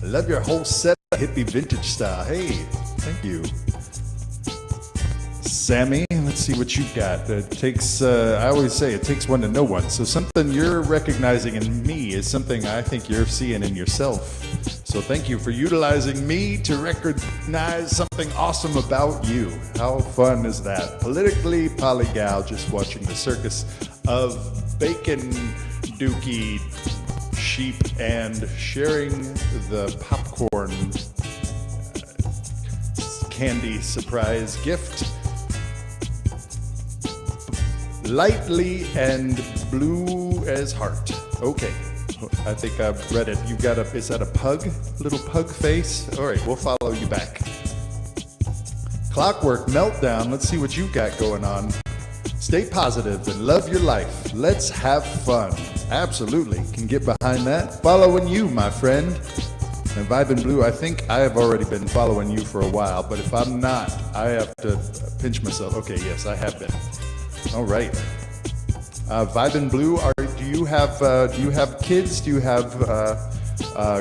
Love your whole set of hippie vintage style. Hey, thank you. Sammy, let's see what you got. It takes, I always say, it takes one to know one. So something you're recognizing in me is something I think you're seeing in yourself. So thank you for utilizing me to recognize something awesome about you. How fun is that? Politically polygal, just watching the circus of bacon dookie sheep and sharing the popcorn candy surprise gift. Lightly and blue as heart. Okay, I think I've read it. You got is that a pug? Little pug face? All right, we'll follow you back. Clockwork Meltdown, let's see what you got going on. Stay positive and love your life. Let's have fun. Absolutely, can get behind that. Following you, my friend. And Vibin' Blue, I think I have already been following you for a while, but if I'm not, I have to pinch myself. Okay, yes, I have been. All right. Vibin' Blue, do you have kids? Do you have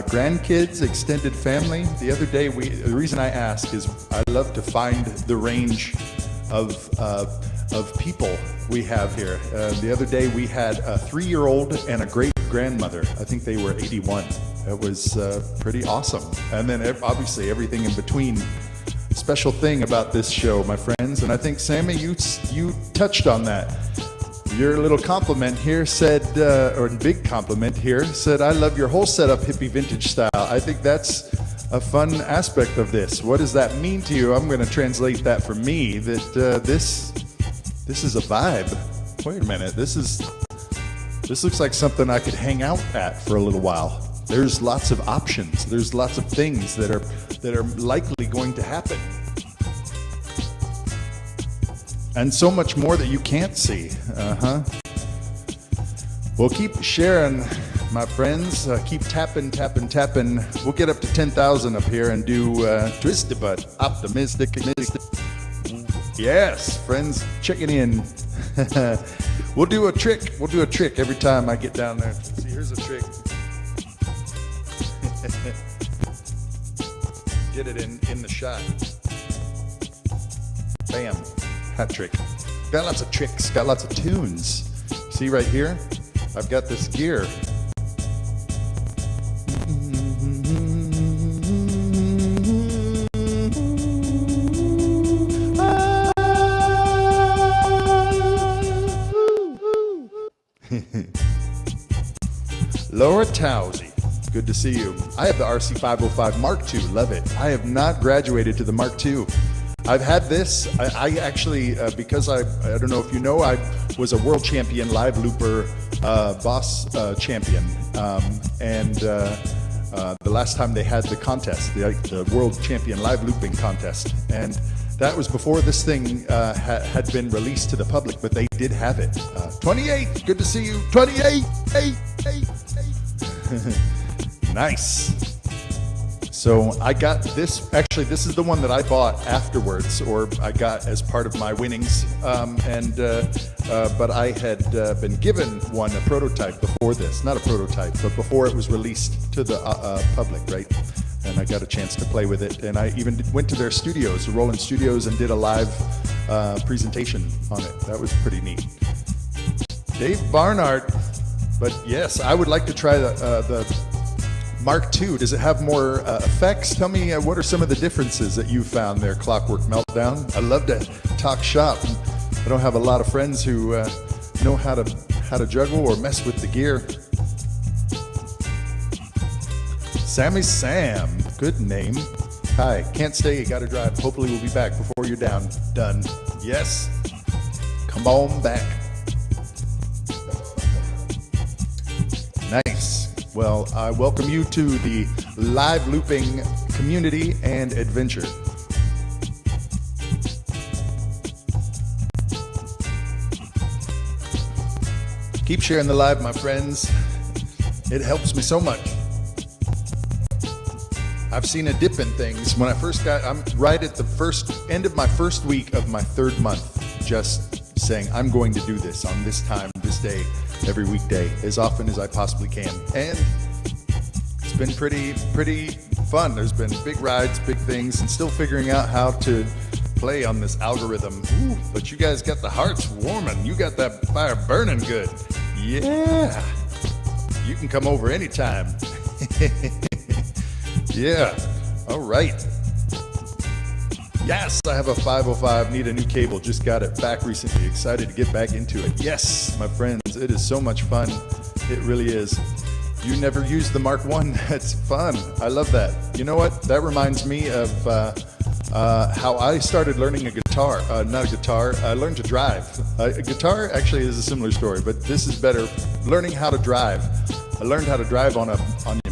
grandkids, extended family? The other day, the reason I ask is I love to find the range of people we have here. The other day we had a 3-year-old and a great-grandmother. I think they were 81. It was pretty awesome. And then obviously everything in between. Special thing about this show, my friends, and I think, Sammy, you touched on that. Your little compliment here said, or big compliment here, said, I love your whole setup, hippie vintage style. I think that's a fun aspect of this. What does that mean to you? I'm going to translate that for me, that this is a vibe. Wait a minute, this looks like something I could hang out at for a little while. There's lots of options. There's lots of things that are likely going to happen. And so much more that you can't see. Well, keep sharing, my friends. Keep tapping. We'll get up to 10,000 up here and do Twisted But Optimistic. Yes, friends, checking in. We'll do a trick every time I get down there. See, here's a trick. Get it in the shot. Bam. Hat trick. Got lots of tricks, got lots of tunes. See right here? I've got this gear. Laura Towsey. Good to see you. I have the RC505 Mark II. Love it. I have not graduated to the Mark II. I've had this. I actually, because I don't know if you know, I was a world champion live looper, boss champion. And the last time they had the contest, the world champion live looping contest. And that was before this thing had been released to the public, but they did have it. 28, good to see you. 28, eight. Nice. So I got this, actually this is the one that I bought afterwards, or I got as part of my winnings, but I had been given one, a prototype before this, not a prototype, but before it was released to the public, right? And I got a chance to play with it, and I even went to their studios, the Roland Studios, and did a live presentation on it. That was pretty neat. Dave Barnard. But yes, I would like to try the Mark II. Does it have more effects? Tell me what are some of the differences that you found there, Clockwork Meltdown. I love to talk shop. I don't have a lot of friends who know how to juggle or mess with the gear. Sammy Sam, good name. Hi, can't stay, you gotta drive. Hopefully we'll be back before you're done. Yes, come on back. Nice. Well, I welcome you to the live looping community and adventure. Keep sharing the live, my friends. It helps me so much. I've seen a dip in things. When I first I'm right at the end of my first week of my third month, just saying, I'm going to do this on this time, this day, every weekday, as often as I possibly can. And it's been pretty fun. There's been big rides, big things, and still figuring out how to play on this algorithm. Ooh, but you guys got the hearts warming. You got that fire burning good. Yeah. You can come over anytime. Yeah. All right. Yes, I have a 505. Need a new cable. Just got it back recently. Excited to get back into it. Yes, my friends. It is so much fun. It really is. You never used the Mark I. That's fun. I love that. You know what? That reminds me of how I started learning a guitar. Not a guitar. I learned to drive. A guitar actually is a similar story, but this is better. Learning how to drive. I learned how to drive on a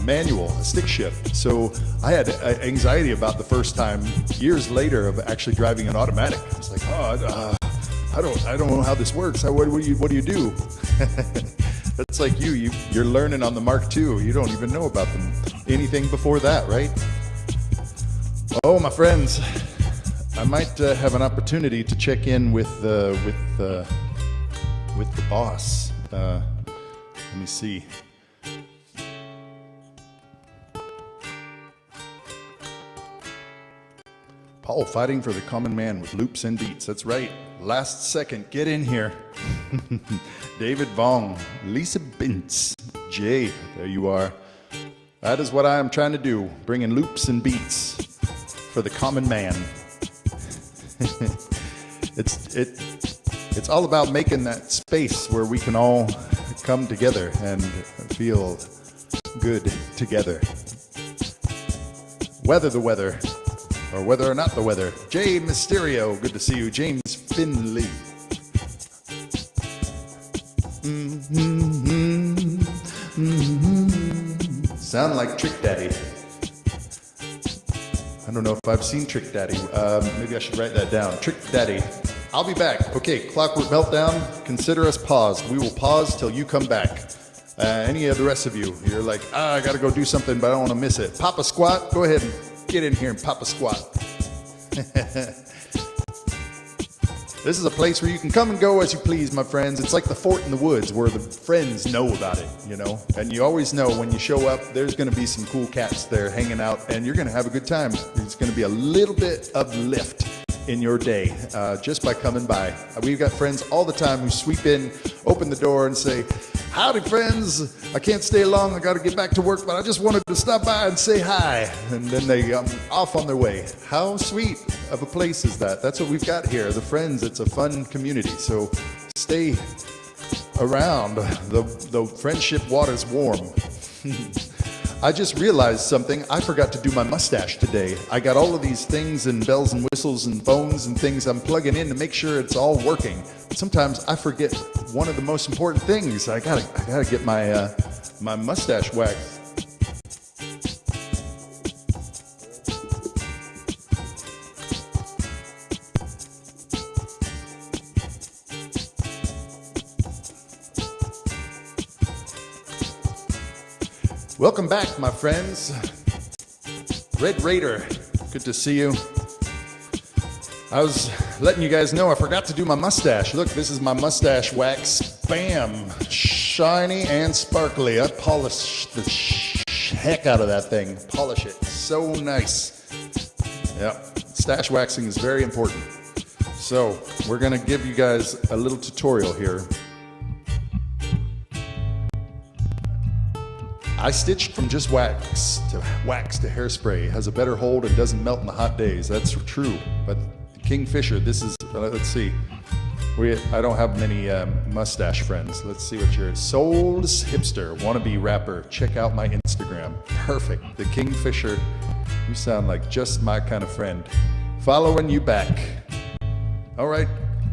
manual, a stick shift. So I had anxiety about the first time years later of actually driving an automatic. I was like, I don't know how this works. What do you do? That's like you're learning on the Mark II. You don't even know about anything before that, right? Oh, my friends, I might have an opportunity to check in with the boss. Let me see. Paul fighting for the common man with loops and beats. That's right. Last second, get in here. David Vong, Lisa Bintz, Jay, there you are. That is what I am trying to do, bringing loops and beats for the common man. It's all about making that space where we can all come together and feel good together. Weather the weather. Or whether or not the weather. Jay Mysterio, good to see you. James Finley. Sound like Trick Daddy. I don't know if I've seen Trick Daddy. Maybe I should write that down. Trick Daddy. I'll be back. Okay, Clockwork Meltdown, consider us paused. We will pause till you come back. Any of the rest of you, you're like, I gotta go do something, but I don't want to miss it. Pop a squat, go ahead and get in here and pop a squat. This is a place where you can come and go as you please, my friends. It's like the fort in the woods where the friends know about it, you know? And you always know when you show up, there's going to be some cool cats there hanging out, and you're going to have a good time. It's going to be a little bit of lift in your day just by coming by. We've got friends all the time who sweep in, open the door, and say, howdy, friends. I can't stay long. I got to get back to work, but I just wanted to stop by and say hi. And then they off on their way. How sweet of a place is that? That's what we've got here. The Friends, it's a fun community. So stay around. The friendship water's warm. I just realized something. I forgot to do my mustache today. I got all of these things and bells and whistles and phones and things I'm plugging in to make sure it's all working. But sometimes I forget one of the most important things. I gotta get my my mustache waxed. Welcome back, my friends. Red Raider, good to see you. I was letting you guys know I forgot to do my mustache. Look, this is my mustache wax. Bam! Shiny and sparkly. I polished the heck out of that thing. Polish it. So nice. Yep. Stash waxing is very important. So we're gonna give you guys a little tutorial here. I stitched from just wax to hairspray. It has a better hold and doesn't melt in the hot days. That's true. But Kingfisher, this is, let's see. I don't have many mustache friends. Let's see what your Souls Hipster wannabe rapper. Check out my Instagram. Perfect. The Kingfisher. You sound like just my kind of friend. Following you back. All right.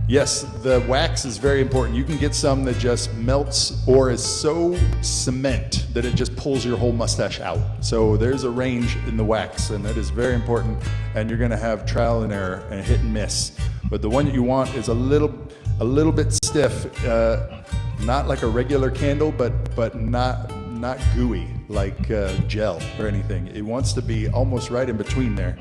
Yes, the wax is very important. You can get some that just melts or is so cement that it just pulls your whole mustache out. So there's a range in the wax, and that is very important. And you're gonna have trial and error and hit and miss. But the one that you want is a little bit stiff, not like a regular candle, but not gooey like gel or anything. It wants to be almost right in between there.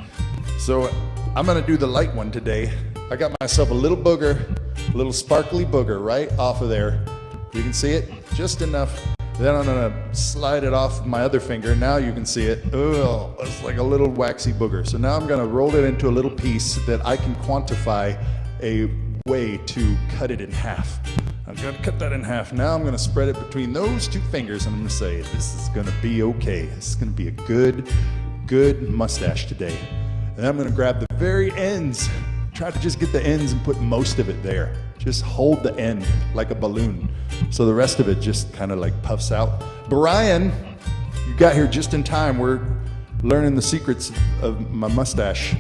So I'm gonna do the light one today. I got myself a little booger, a little sparkly booger right off of there. You can see it just enough. Then I'm gonna slide it off my other finger. Now you can see it. Oh, it's like a little waxy booger. So now I'm gonna roll it into a little piece that I can quantify a way to cut it in half. I'm gonna cut that in half. Now I'm gonna spread it between those two fingers and I'm gonna say, this is gonna be okay. This is gonna be a good mustache today. And I'm gonna grab the very ends. Try to just get the ends and put most of it there. Just hold the end like a balloon. So the rest of it just kind of like puffs out. Brian, you got here just in time. We're learning the secrets of my mustache.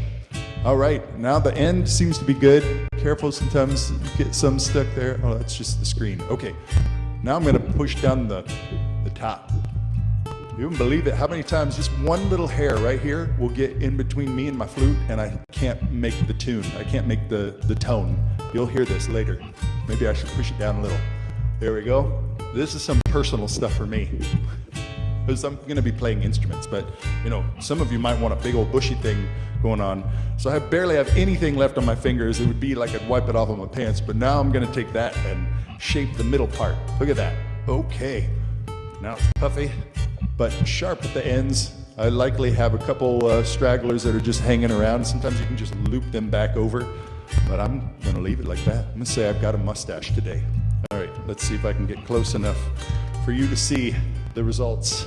All right, now the end seems to be good. Careful, sometimes you get some stuck there. Oh, that's just the screen. Okay, now I'm gonna push down the top. You wouldn't believe it how many times just one little hair right here will get in between me and my flute and I can't make the tune. I can't make the tone. You'll hear this later. Maybe I should push it down a little. There we go. This is some personal stuff for me. Because I'm gonna be playing instruments, but you know, some of you might want a big old bushy thing going on. So I barely have anything left on my fingers. It would be like I'd wipe it off of my pants, but now I'm gonna take that and shape the middle part. Look at that. Okay. Now it's puffy, but sharp at the ends. I likely have a couple stragglers that are just hanging around. Sometimes you can just loop them back over, but I'm gonna leave it like that. I'm gonna say I've got a mustache today. All right, let's see if I can get close enough for you to see the results.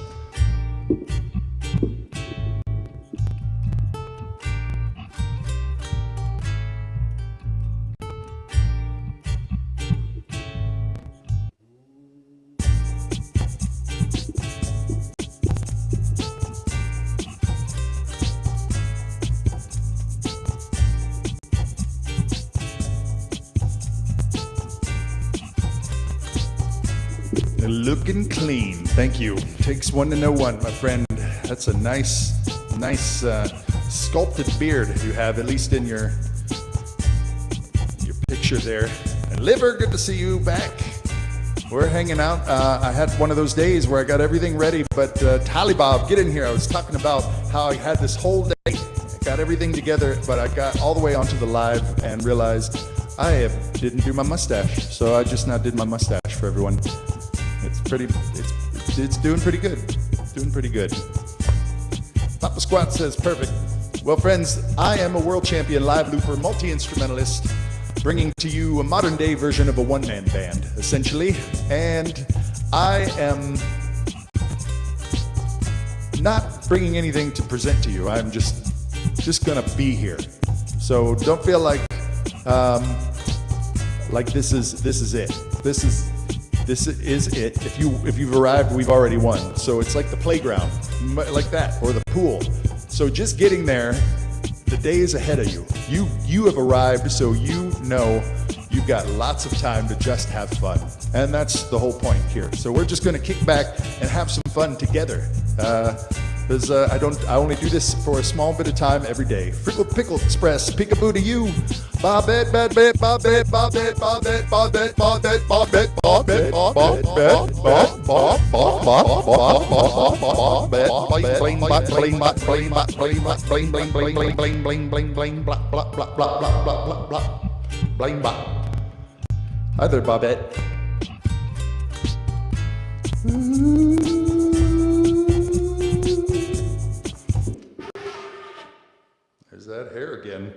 Looking clean, thank you. Takes one to know one, my friend. That's a nice sculpted beard you have, at least in your picture there. And Liver, good to see you back. We're hanging out. I had one of those days where I got everything ready, but Talibab, get in here. I was talking about how I had this whole day, I got everything together, but I got all the way onto the live and realized didn't do my mustache. So I just now did my mustache for everyone. It's doing pretty good. Doing pretty good. Papa Squat says, perfect. Well, friends, I am a world champion live looper, multi-instrumentalist, bringing to you a modern day version of a one-man band, essentially. And I am not bringing anything to present to you. I'm just gonna be here. So don't feel like this is it. This is it. If you've arrived, we've already won. So it's like the playground, like that, or the pool. So just getting there, the day is ahead of you. You have arrived, so you know you've got lots of time to just have fun. And that's the whole point here. So we're just gonna kick back and have some fun together. Because I only do this for a small bit of time every day. Frickle Pickle Express, peekaboo to you. Bobbit, bobbit, bobbit, bobbit, bobbit, bobbit, bobbit, bobbit, bobbit, bobbit, bobbit, Hi there, Bobbette. There's that hair again.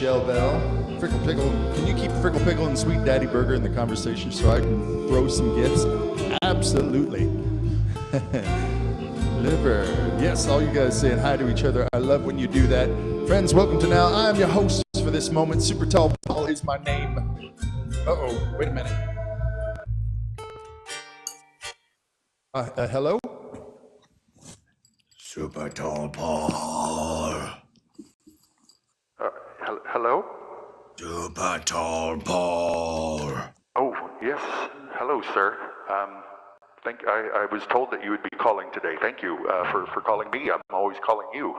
Michelle Bell. Frickle Pickle, can you keep Frickle Pickle and Sweet Daddy Burger in the conversation so I can throw some gifts? Absolutely. Liver. Yes, all you guys saying hi to each other. I love when you do that. Friends, welcome to Now. I am your host for this moment. SuperTallPaul is my name. Uh-oh, wait a minute. Hello? SuperTallPaul. Hello? SuperTallPaul. Oh, yes. Hello, sir. I was told that you would be calling today. Thank you for calling me. I'm always calling you.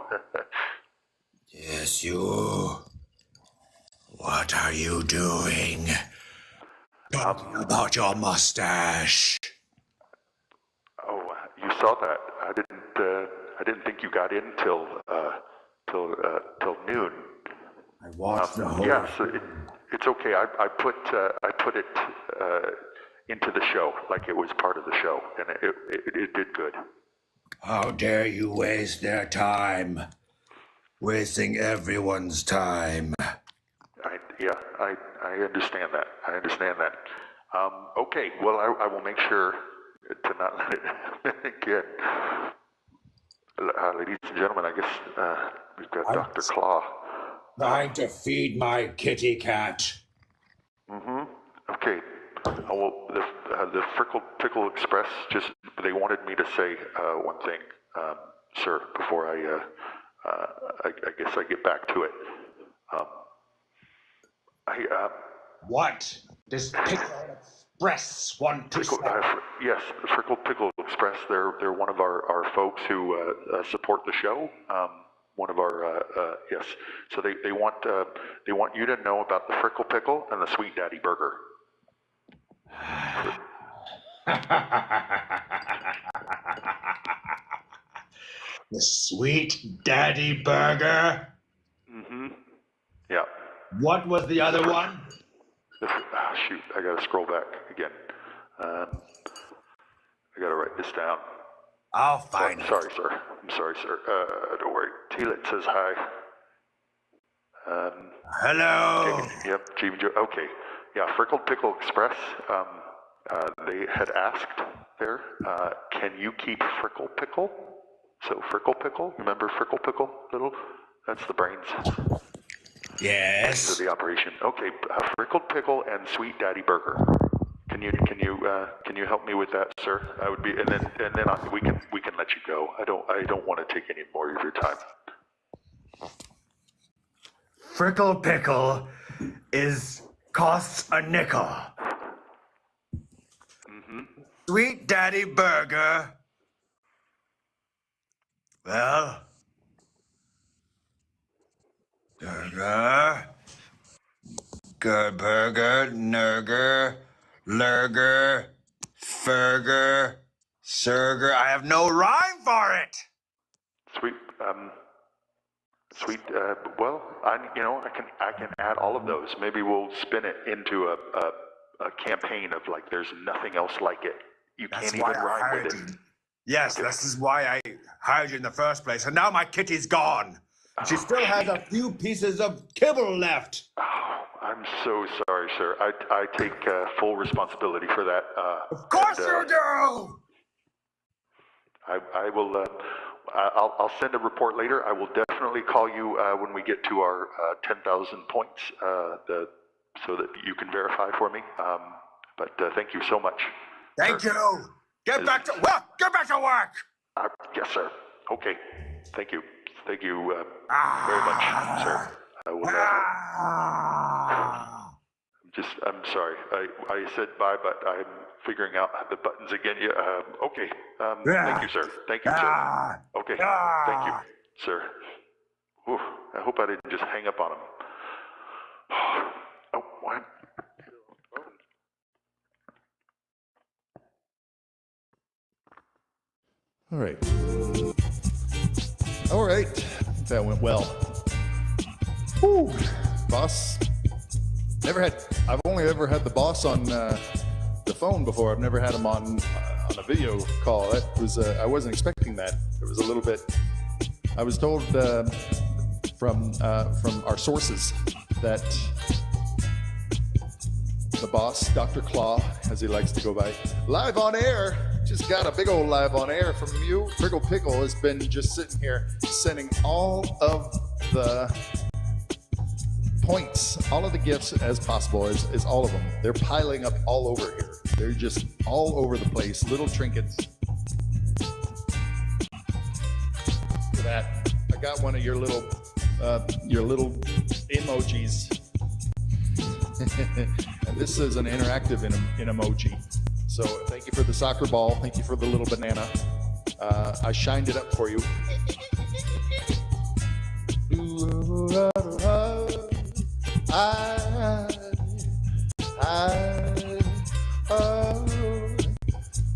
Yes, you. What are you doing? Talking about your mustache. Oh, you saw that. I didn't think you got in till noon. I watched the whole. Yes, it's okay. I put it into the show like it was part of the show, and it did good. How dare you waste their time? Wasting everyone's time. I understand that. Okay, well, I will make sure to not let it again. Ladies and gentlemen, I guess we've got Dr. Claw. Trying to feed my kitty cat. Okay. Well, the Frickle Pickle Express they wanted me to say one thing, sir, before I guess I get back to it. What does Pickle Express want to say? Yes, the Frickle Pickle Express. They're one of our folks who support the show. One of our yes. So they want you to know about the Frickle Pickle and the Sweet Daddy Burger. The Sweet Daddy Burger? Yeah. What was the other one? Shoot, I gotta scroll back again. I gotta write this down. I'll find it. Sorry, sir. I'm sorry, sir. Don't worry. Teelit says hi. Hello. Okay, yep, okay. Yeah, Frickle Pickle Express. They had asked there, can you keep Frickle Pickle? So Frickle Pickle, remember Frickle Pickle? That's the brains. Yes. To the operation. Okay, Frickle Pickle and Sweet Daddy Burger. Can you help me with that, sir? I would be, and then we can let you go. I don't want to take any more of your time. Frickle Pickle costs a nickel. Sweet Daddy Burger. Well, burger, good burger, nurger, lurger, furger, surger. I have no rhyme for it. Sweet. Well, I can add all of those. Maybe we'll spin it into a campaign of like there's nothing else like it. You can't even rhyme with it. Yes, this is why I hired you in the first place. And now my kitty's gone. She still has a few pieces of kibble left. Oh, I'm so sorry, sir. I take full responsibility for that. Of course you do! I will. I'll send a report later. I will definitely call you when we get to our 10,000 points, so that you can verify for me. But thank you so much. Thank you. Get back to work. Get back to work. Yes, sir. Okay. Thank you. Thank you very much, sir. I will. I'm sorry. I said bye, but I'm figuring out the buttons again. Yeah. Okay. Thank you, sir. Thank you, sir. Okay. Thank you, sir. Ooh, I hope I didn't just hang up on him. Oh, what? All right. That went well. Whew. Boss. I've only ever had the boss on the phone before. I've never had him on a video call. That was I wasn't expecting that. It was a little bit. I was told from our sources that the boss, Dr. Claw, as he likes to go by, live on air. Just got a big old live on air from you. Prickle Pickle has been just sitting here sending all of the points, all of the gifts as possible, is all of them. They're piling up all over here. They're just all over the place, little trinkets. Look at that. I got one of your little emojis. And this is an interactive in emoji. So thank you for the soccer ball. Thank you for the little banana. I shined it up for you.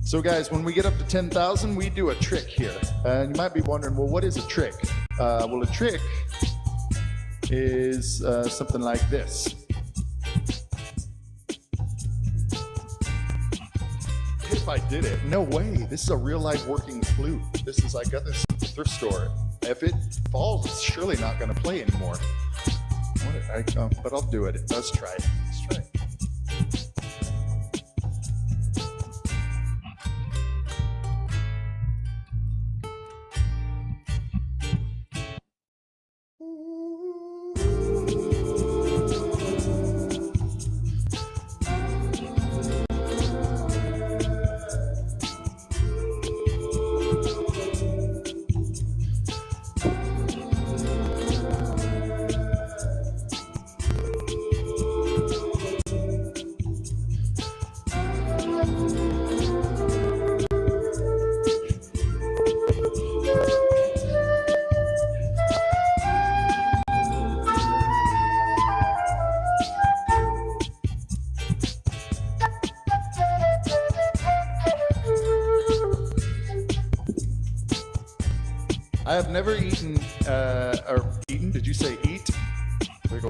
So guys, when we get up to 10,000, we do a trick here. And you might be wondering, well, what is a trick? Well, a trick is something like this. If I did it, no way. This is a real life working flute. This is, I got this at the thrift store. If it falls, it's surely not going to play anymore. But I'll do it. Let's try it. Let's try it. I have never eaten, did you say eat?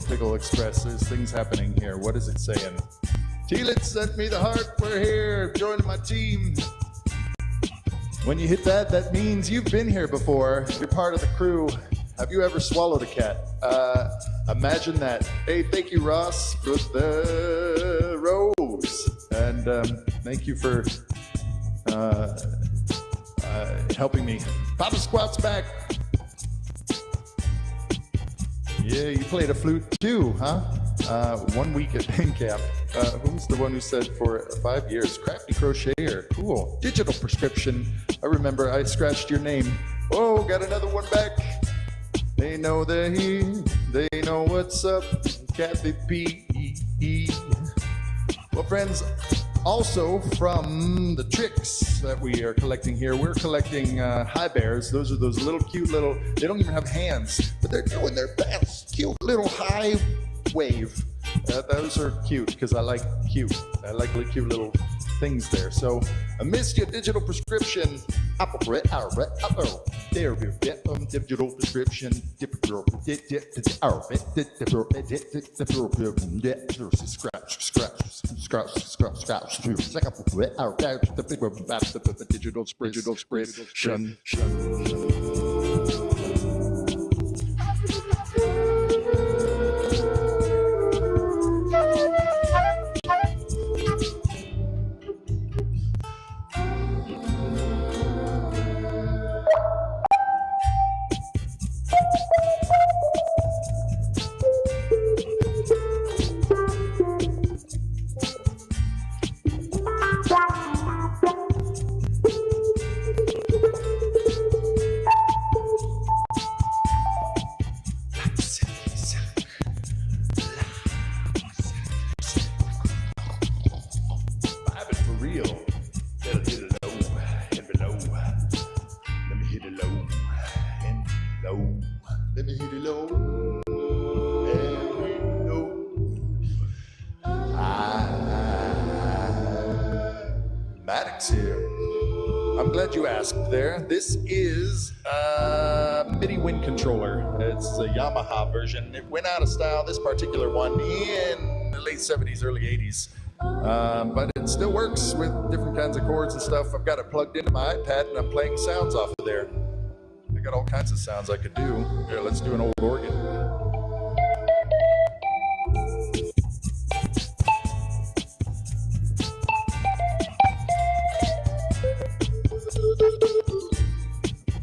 Pickle Express, there's things happening here. What is it saying? Teelit sent me the heart, we're here, joining my team. When you hit that, that means you've been here before. You're part of the crew. Have you ever swallowed a cat? Imagine that. Hey, thank you, Ross, for the rose. And thank you for helping me. Papa Squat's back. Yeah, you played a flute too, huh? 1 week at band camp. Who's the one who said for 5 years? Crafty crocheter. Cool. Digital prescription. I remember I scratched your name. Oh, got another one back. They know they're here. They know what's up. Kathy P. Well, friends, also from the tricks that we are collecting here, we're collecting high bears. Those are those little cute little, they don't even have hands, but they're doing their best. Cute little high wave. Those are cute because I like cute. I like the cute little things there. So I missed your digital prescription. There we get digital prescription. Digital prescription. I'm glad you asked there. This is a MIDI wind controller. It's a Yamaha version. It went out of style, this particular one, in the late 70s, early 80s. But it still works with different kinds of chords and stuff. I've got it plugged into my iPad and I'm playing sounds off of there. I got all kinds of sounds I could do. Here, let's do an old organ.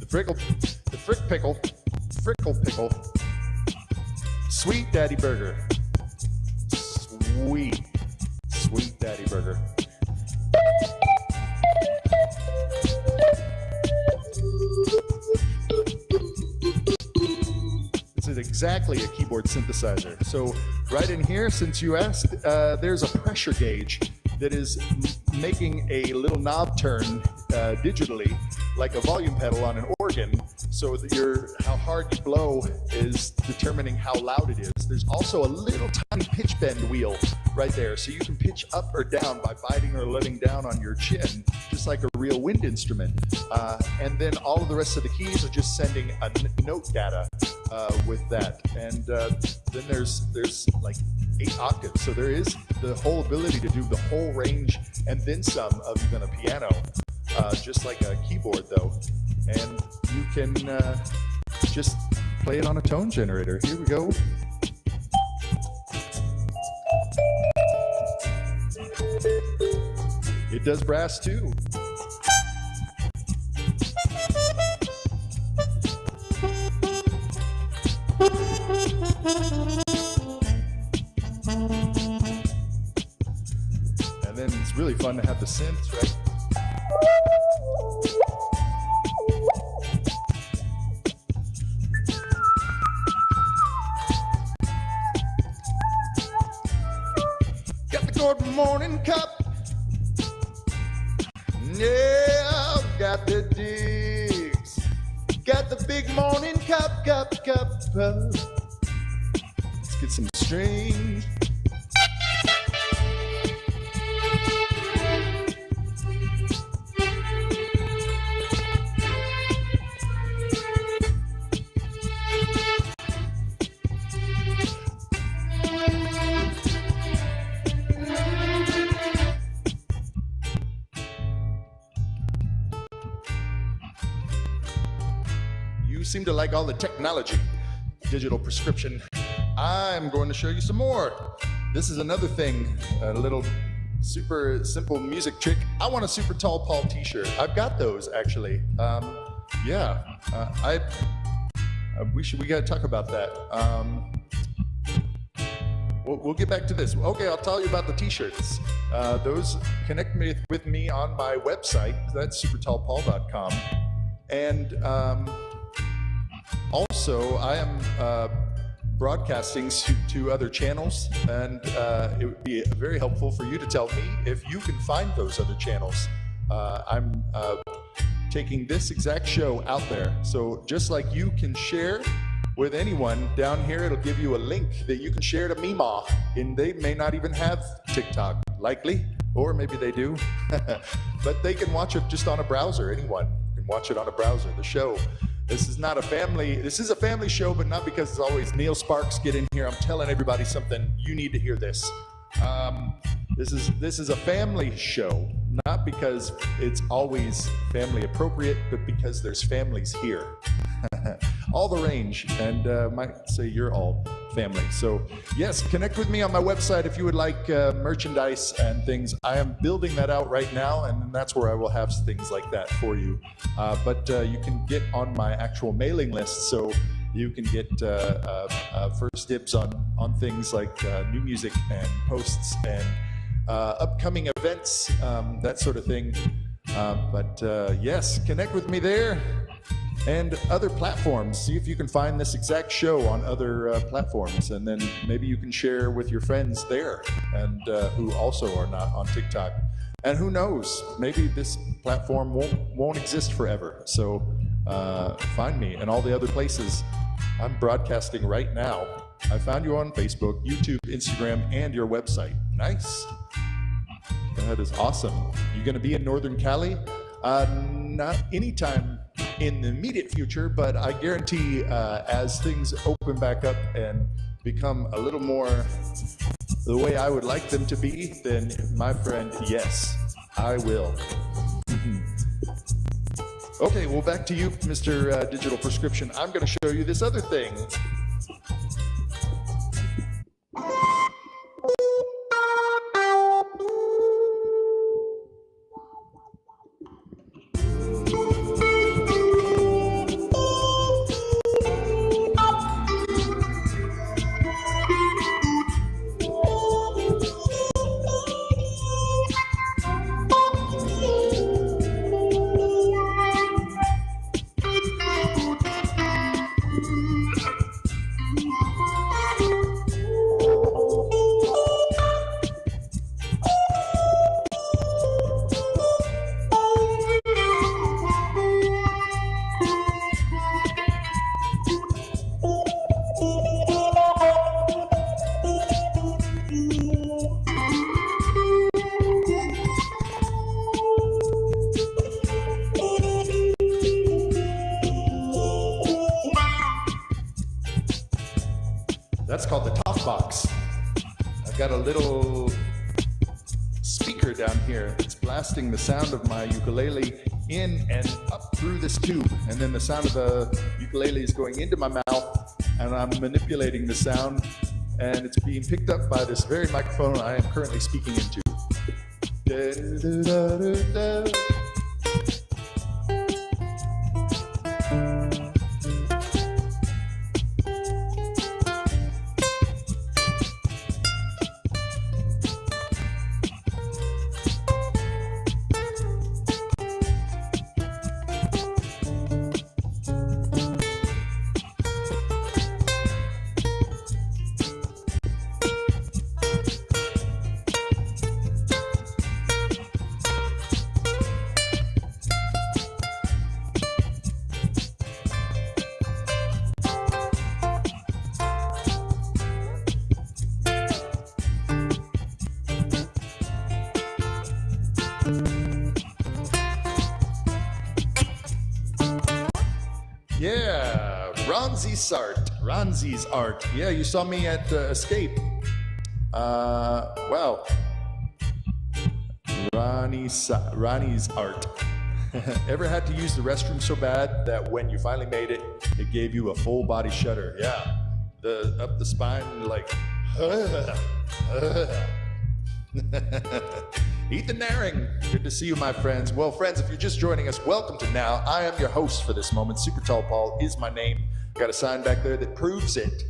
the frickle pickle, sweet daddy burger. Sweet daddy burger. This is exactly a keyboard synthesizer. So right in here, since you asked, there's a pressure gauge that is making a little knob turn digitally, like a volume pedal on an organ, so that how hard you blow is determining how loud it is. There's also a little tiny pitch bend wheel right there, so you can pitch up or down by biting or letting down on your chin, just like a real wind instrument. And then all of the rest of the keys are just sending a note data with that. And then there's like 8 octaves, so there is the whole ability to do the whole range and then some of even a piano, just like a keyboard though. And you can just play it on a tone generator. Here we go. It does brass too. And then it's really fun to have the synths, right? Got the good morning cup. Yeah, got the digs. Got the big morning cup. Let's get some strings. You seem to like all the technology, digital prescription. I'm going to show you some more. This is another thing, a little super simple music trick. I want a SuperTallPaul t-shirt. I've got those actually. We got to talk about that. We'll get back to this. Okay, I'll tell you about the t-shirts. Those connect with me on my website. That's SuperTallPaul.com. And also, I am broadcasting to other channels, and it would be very helpful for you to tell me if you can find those other channels. I'm taking this exact show out there, so just like you can share with anyone, down here it'll give you a link that you can share to Meemaw, and they may not even have TikTok, likely, or maybe they do, but they can watch it just on a browser. Anyone can watch it on a browser, the show. This is a family show, but not because it's always Neil Sparks, get in here. I'm telling everybody something. You need to hear this. This is a family show, not because it's always family appropriate, but because there's families here. All the range, and might say you're all family. So yes, connect with me on my website if you would like merchandise and things. I am building that out right now, and that's where I will have things like that for you. But you can get on my actual mailing list, so you can get first dibs on things like new music and posts and upcoming events, that sort of thing. But yes, connect with me there. And other platforms. See if you can find this exact show on other platforms, and then maybe you can share with your friends there, and who also are not on TikTok. And who knows? Maybe this platform won't exist forever. So find me in all the other places. I'm broadcasting right now. I found you on Facebook, YouTube, Instagram, and your website. Nice. That is awesome. You going to be in Northern Cali? Not anytime in the immediate future, but I guarantee as things open back up and become a little more the way I would like them to be, then my friend, yes, I will. Okay, well, back to you, Mr. Digital Prescription. I'm going to show you this other thing. That's called the top box. I've got a little speaker down here that's blasting the sound of my ukulele in and up through this tube. And then the sound of the ukulele is going into my mouth, and I'm manipulating the sound, and it's being picked up by this very microphone I am currently speaking into. Yeah, Ronzi's art. Yeah, you saw me at Escape. Wow. Ronnie's art. Ever had to use the restroom so bad that when you finally made it, it gave you a full body shudder? Yeah, up the spine, like. Ethan Naring, good to see you, my friends. Well, friends, if you're just joining us, welcome to Now. I am your host for this moment. SuperTallPaul is my name. Got a sign back there that proves it.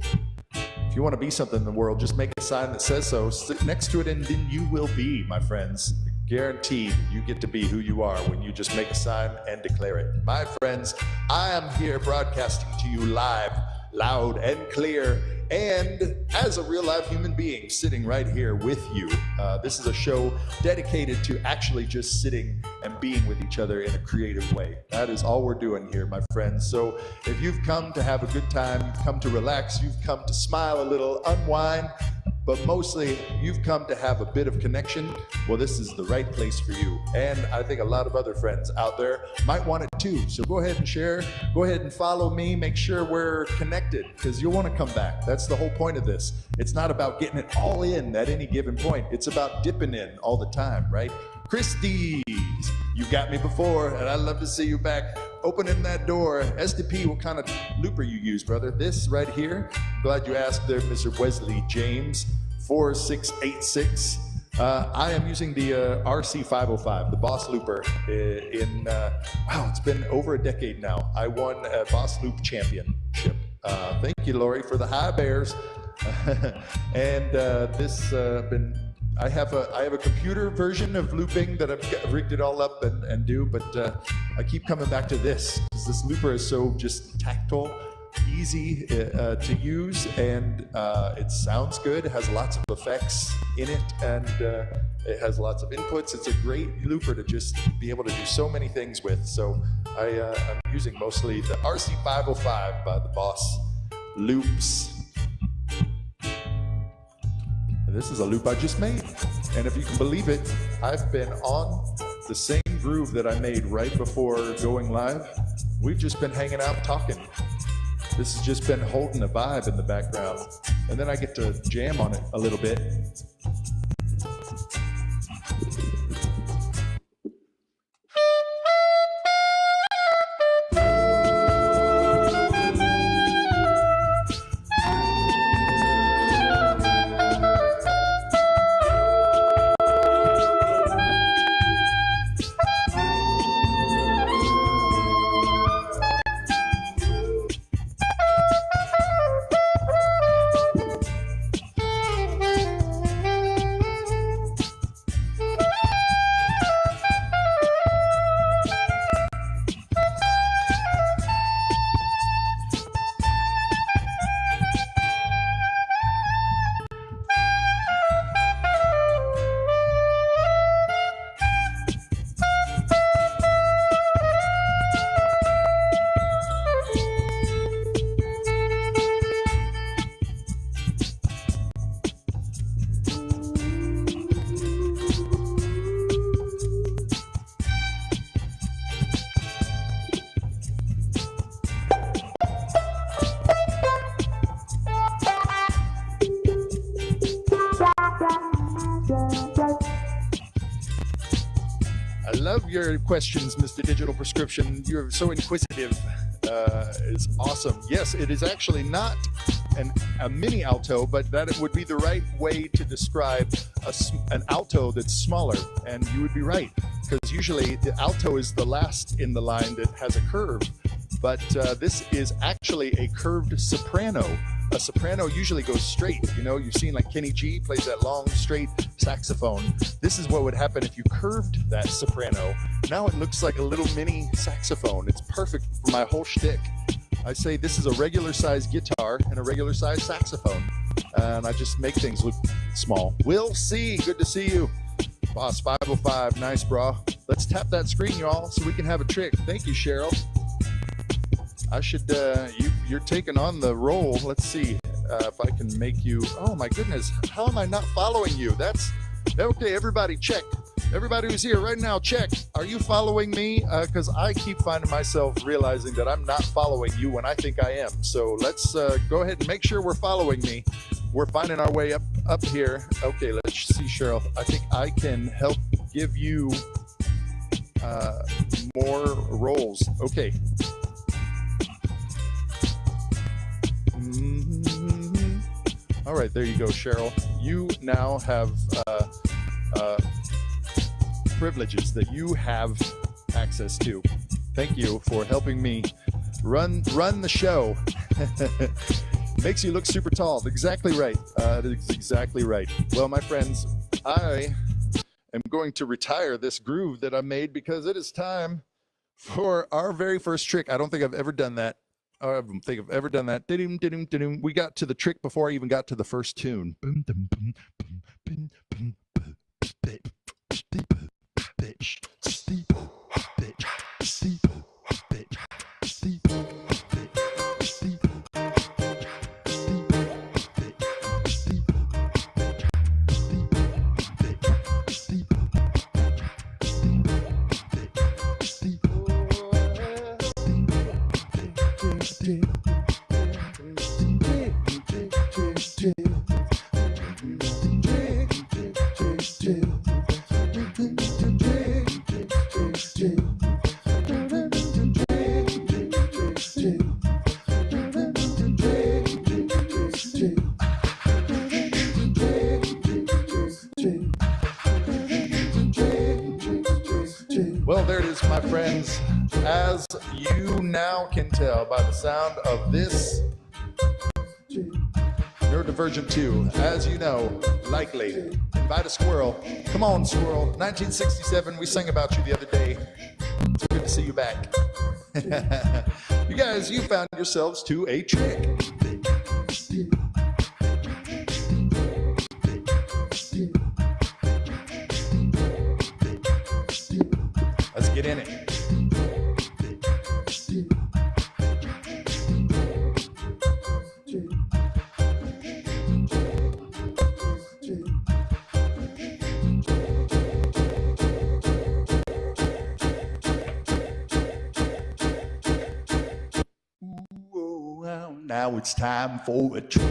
If you want to be something in the world, just make a sign that says so. Sit next to it, and then you will be, my friends. Guaranteed, you get to be who you are when you just make a sign and declare it. My friends, I am here broadcasting to you live, loud and clear, and as a real live human being sitting right here with you. This is a show dedicated to actually just sitting and being with each other in a creative way. That is all we're doing here, my friends. So if you've come to have a good time, you've come to relax, you've come to smile a little, unwind, but mostly you've come to have a bit of connection, well, this is the right place for you. And I think a lot of other friends out there might want it too. So go ahead and share, go ahead and follow me, make sure we're connected, because you'll want to come back. That's the whole point of this. It's not about getting it all in at any given point. It's about dipping in all the time, right? Christie's, you got me before, and I'd love to see you back. Opening that door. SDP, what kind of looper you use, brother? This right here. I'm glad you asked there, Mr. Wesley James, 4686. I am using the RC505, the Boss Looper. Wow, it's been over a decade now. I won a Boss Loop championship. Thank you, Lori, for the high bears. And I have a computer version of looping that I've rigged it all up and do, but I keep coming back to this because this looper is so just tactile, easy to use, and it sounds good. It has lots of effects in it, and it has lots of inputs. It's a great looper to just be able to do so many things with. So I'm using mostly the RC505 by the Boss Loops. This is a loop I just made. And if you can believe it, I've been on the same groove that I made right before going live. We've just been hanging out talking. This has just been holding a vibe in the background. And then I get to jam on it a little bit. love your questions, Mr. Digital Prescription. You're so inquisitive. It's awesome. Yes, it is actually not a mini alto, but that it would be the right way to describe an alto that's smaller. And you would be right, because usually the alto is the last in the line that has a curve. But this is actually a curved soprano. A soprano usually goes straight. You know, you've seen like Kenny G plays that long, straight saxophone. This is what would happen if you curved that soprano. Now it looks like a little mini saxophone. It's perfect for my whole shtick. I say this is a regular size guitar and a regular size saxophone. And I just make things look small. Will C, good to see you. Boss 505, nice, bro. Let's tap that screen, y'all, so we can have a trick. Thank you, Cheryl. I should, you're taking on the role. Let's see if I can make you, oh my goodness, how am I not following you? That's, okay, everybody check. Everybody who's here right now, check. Are you following me? Because I keep finding myself realizing that I'm not following you when I think I am. So let's go ahead and make sure we're following me. We're finding our way up here. Okay, let's see, Cheryl. I think I can help give you more roles. Okay. All right, there you go, Cheryl. You now have privileges that you have access to. Thank you for helping me run the show. Makes you look super tall. Exactly right. That's exactly right. Well, my friends, I am going to retire this groove that I made because it is time for our very first trick. I don't think I've ever done that. I don't think I've ever done that. We got to the trick before I even got to the first tune. Well, there it is, my friends. As you now can tell by the sound of this Neurodivergent 2, as you know, likely, invite a squirrel. Come on, squirrel. 1967, we sang about you the other day. It's good to see you back. You guys, you found yourselves to a trick. Let's get in it. Ooh, now it's time for a trick.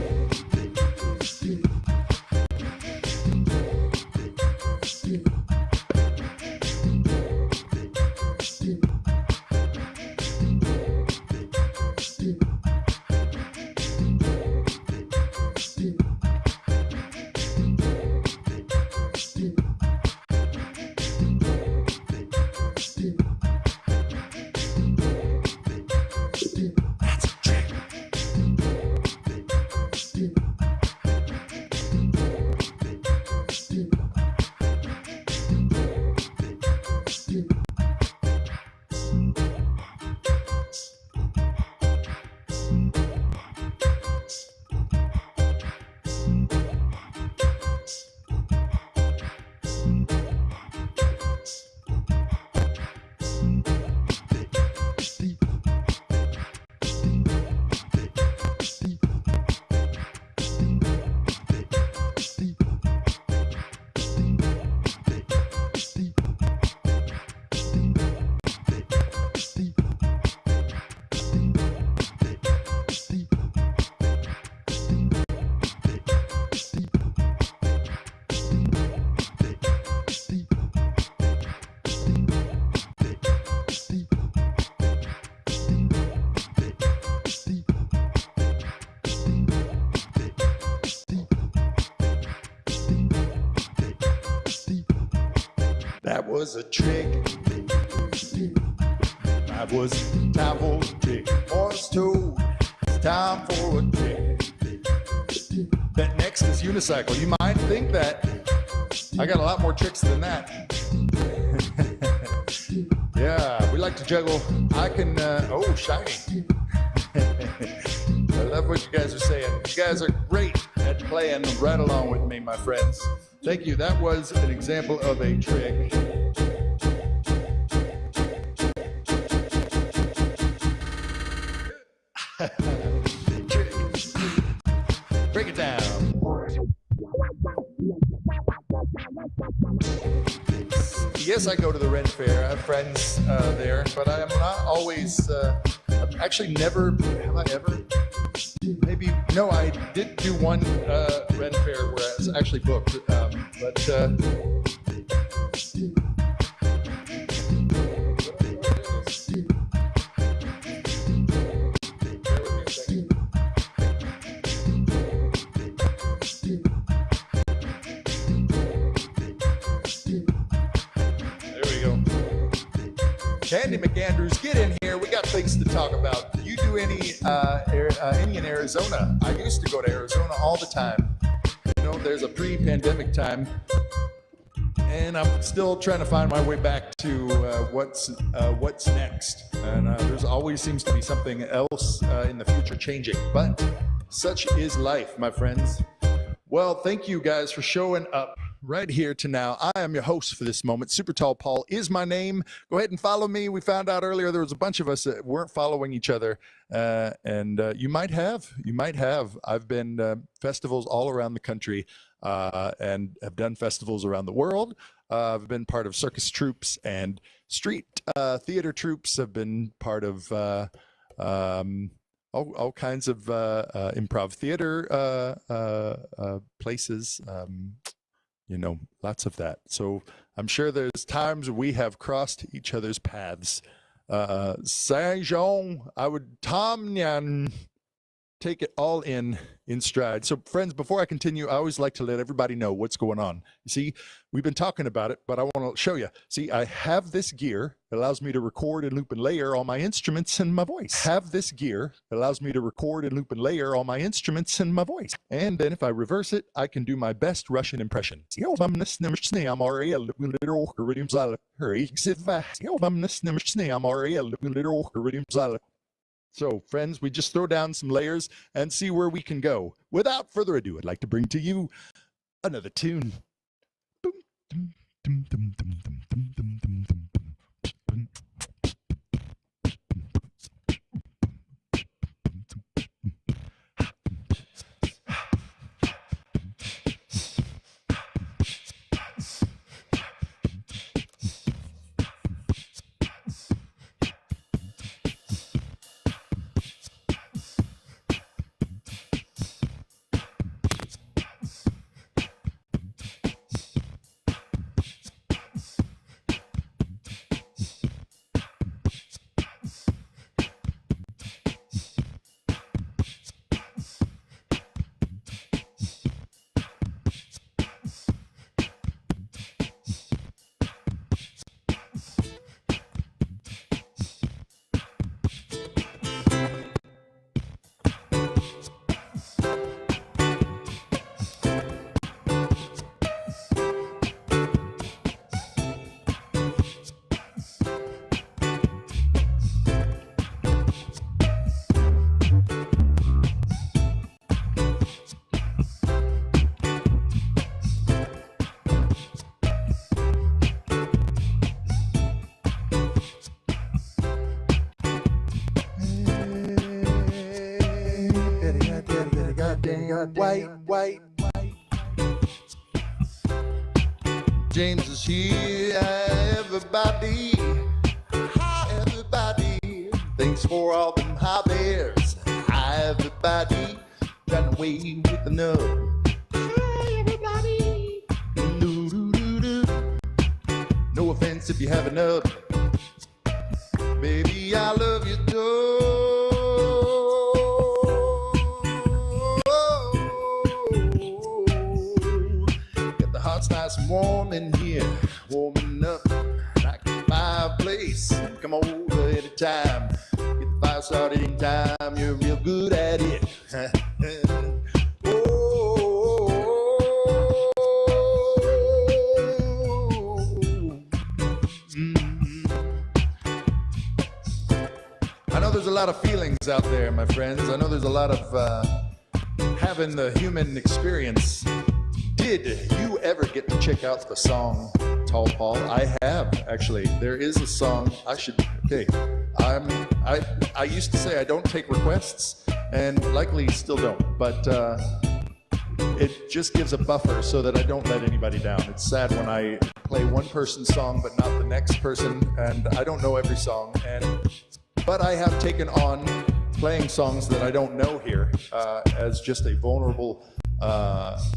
That's a trick. That was a trick. That was time for a trick. Morse 2, it's time for a trick. That next is unicycle. You might think that. I got a lot more tricks than that. Yeah, we like to juggle. I can, oh, shiny. I love what you guys are saying. You guys are great at playing right along with me, my friends. Thank you. That was an example of a trick. Break it down. Yes, I go to the Ren Fair. I have friends there, but I am not always. I've actually never. Have I ever? Maybe. No, I did do one Ren Fair where I was actually booked, but. Candy McAndrews, get in here. We got things to talk about. Do you do any in Arizona? I used to go to Arizona all the time. You know, there's a pre-pandemic time, and I'm still trying to find my way back to what's next. And there's always seems to be something else in the future changing. But such is life, my friends. Well, thank you guys for showing up right here to now. I am your host for this moment. SuperTallPaul is my name. Go ahead and follow me. We found out earlier there was a bunch of us that weren't following each other, and you might have. I've been festivals all around the country and have done festivals around the world. I've been part of circus troupes and street theater troupes. I've been part of all kinds of improv theater places. You know, lots of that. So I'm sure there's times we have crossed each other's paths. Saint Jean, I would Tom Nyan take it all in stride. So friends, before I continue, I always like to let everybody know what's going on. You see, we've been talking about it, but I want to show you. See, I have this gear that allows me to record and loop and layer all my instruments and my voice. Have this gear that allows me to record and loop and layer all my instruments and my voice. And then if I reverse it, I can do my best Russian impression. So, friends, we just throw down some layers and see where we can go. Without further ado, I'd like to bring to you another tune. White. James is here, everybody. Hi, everybody. Thanks for all them high bears. Hi, everybody. Run away with the nub. Hi, everybody. Do. No offense if you have a nub. Baby, I love you too. It's nice and warm in here, warming up. starting time, you're real good at it. Oh, I know there's a lot of feelings out there, my friends. I know there's a lot of having the human experience. Did you ever get to check out the song Tall Paul? I have, actually. There is a song. Okay. I used to say I don't take requests, and likely still don't, but it just gives a buffer so that I don't let anybody down. It's sad when I play one person's song but not the next person, and I don't know every song, but I have taken on playing songs that I don't know here as just a vulnerable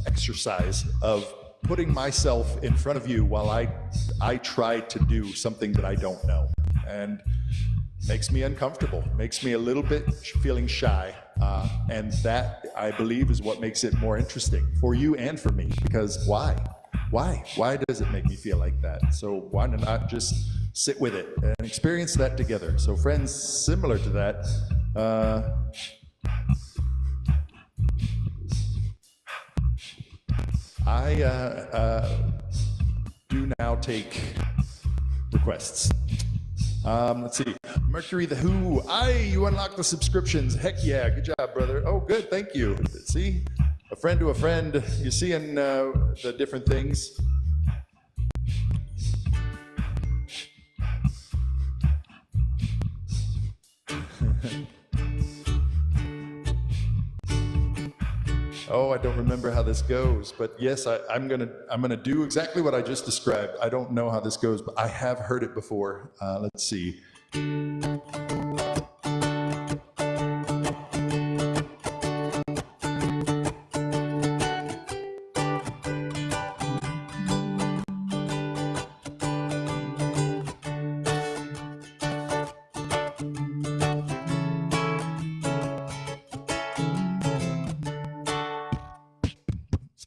exercise of putting myself in front of you while I try to do something that I don't know, and makes me uncomfortable, makes me a little bit feeling shy, and that, I believe, is what makes it more interesting for you and for me, because why does it make me feel like that? So why not just sit with it and experience that together? So friends, similar to that, I do now take requests. Let's see. Mercury the Who. You unlocked the subscriptions. Heck yeah. Good job, brother. Oh, good. Thank you. See? A friend to a friend. You're seeing the different things. Oh, I don't remember how this goes, but yes, I'm gonna do exactly what I just described. I don't know how this goes, but I have heard it before. Let's see.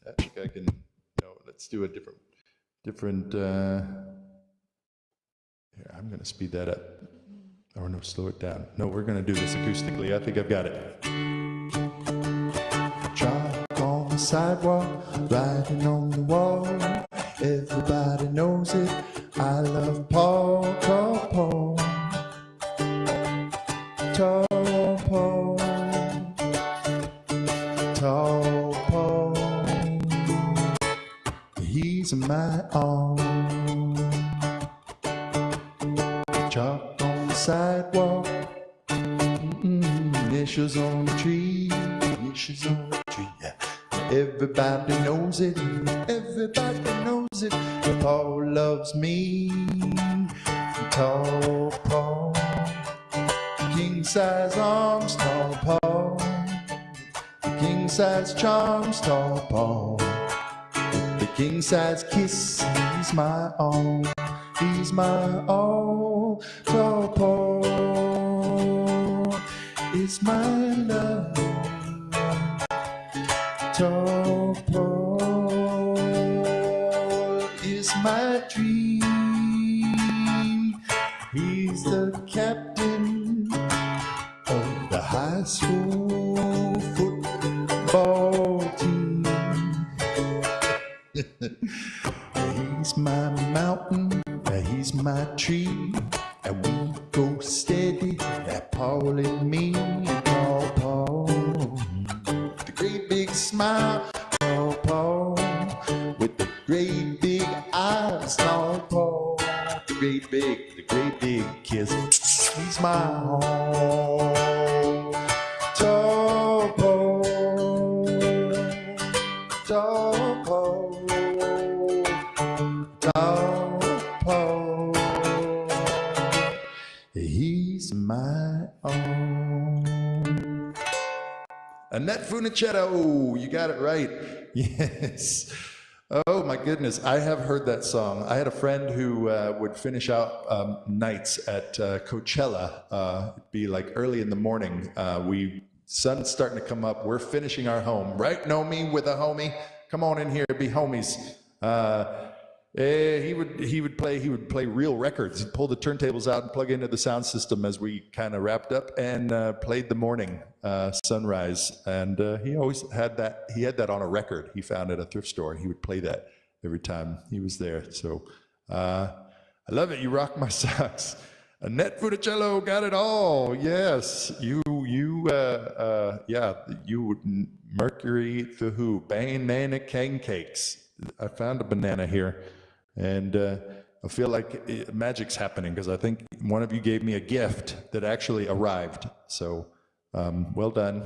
I think I can, no, let's do a different, here, I'm going to speed that up. Or no, slow it down. No, we're going to do this acoustically. I think I've got it. Chalk on the sidewalk, writing on the wall. Everybody knows it. I love Paul, Tall Paul. Tall Paul. Tall Paul. He's my own. Chalk on the sidewalk, initials on the tree, initials on the tree. Yeah. Everybody knows it, everybody knows it. Paul loves me, Tall Paul. King size arms, Tall Paul. King size charms, Tall Paul. The king size kiss, he's my all, he's my all. Tall Paul is my love. Tall Paul is my dream. He's the captain of the high school football team. He's my mountain, he's my tree, and we go steady, that Paul and me, Tall Paul. The great big smile, Tall Paul, with the great big eyes, Tall Paul. The great big kiss, he's my home. Tall Paul, Tall Paul. Tall Paul, he's my own. Annette Funichetto, oh, you got it right. Yes. Oh my goodness, I have heard that song. I had a friend who would finish out nights at Coachella. It'd be like early in the morning. Sun's starting to come up. We're finishing our home. Right, Nomi with a homie? Come on in here, be homies. He would play real records. He'd pull the turntables out and plug into the sound system as we kind of wrapped up and played the morning sunrise. And he always had that. He had that on a record he found at a thrift store. He would play that every time he was there. So I love it. You rock my socks. Annette Funicello got it all. Yes, you Mercury the Who, banana cakes. I found a banana here. And I feel like magic's happening because I think one of you gave me a gift that actually arrived. So well done.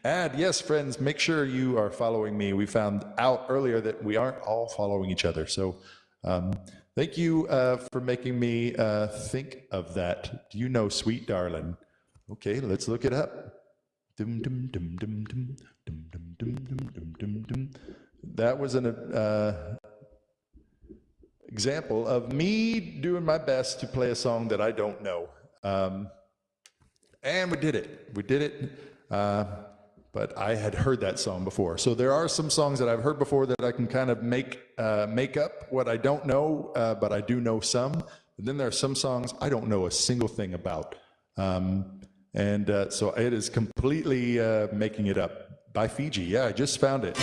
And yes, friends, make sure you are following me. We found out earlier that we aren't all following each other. So thank you for making me think of that. Do you know Sweet Darling? Okay, let's look it up. Dum, dum, dum, dum, dum, dum, dum, dum, dum, dum, dum. That was an example of me doing my best to play a song that I don't know. And we did it. But I had heard that song before. So there are some songs that I've heard before that I can kind of make up what I don't know, but I do know some. And then there are some songs I don't know a single thing about. So it is completely making it up by Fiji. Yeah, I just found it.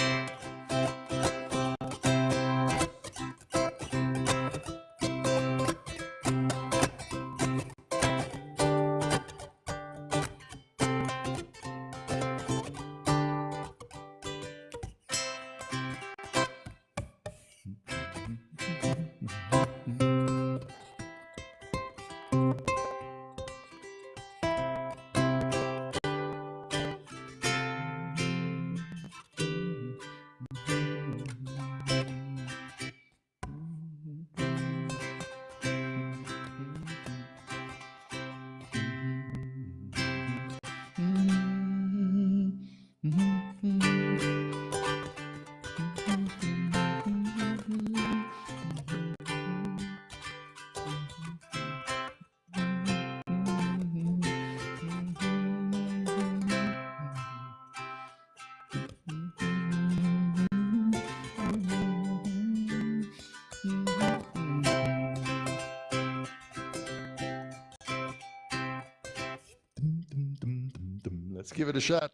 Let's give it a shot.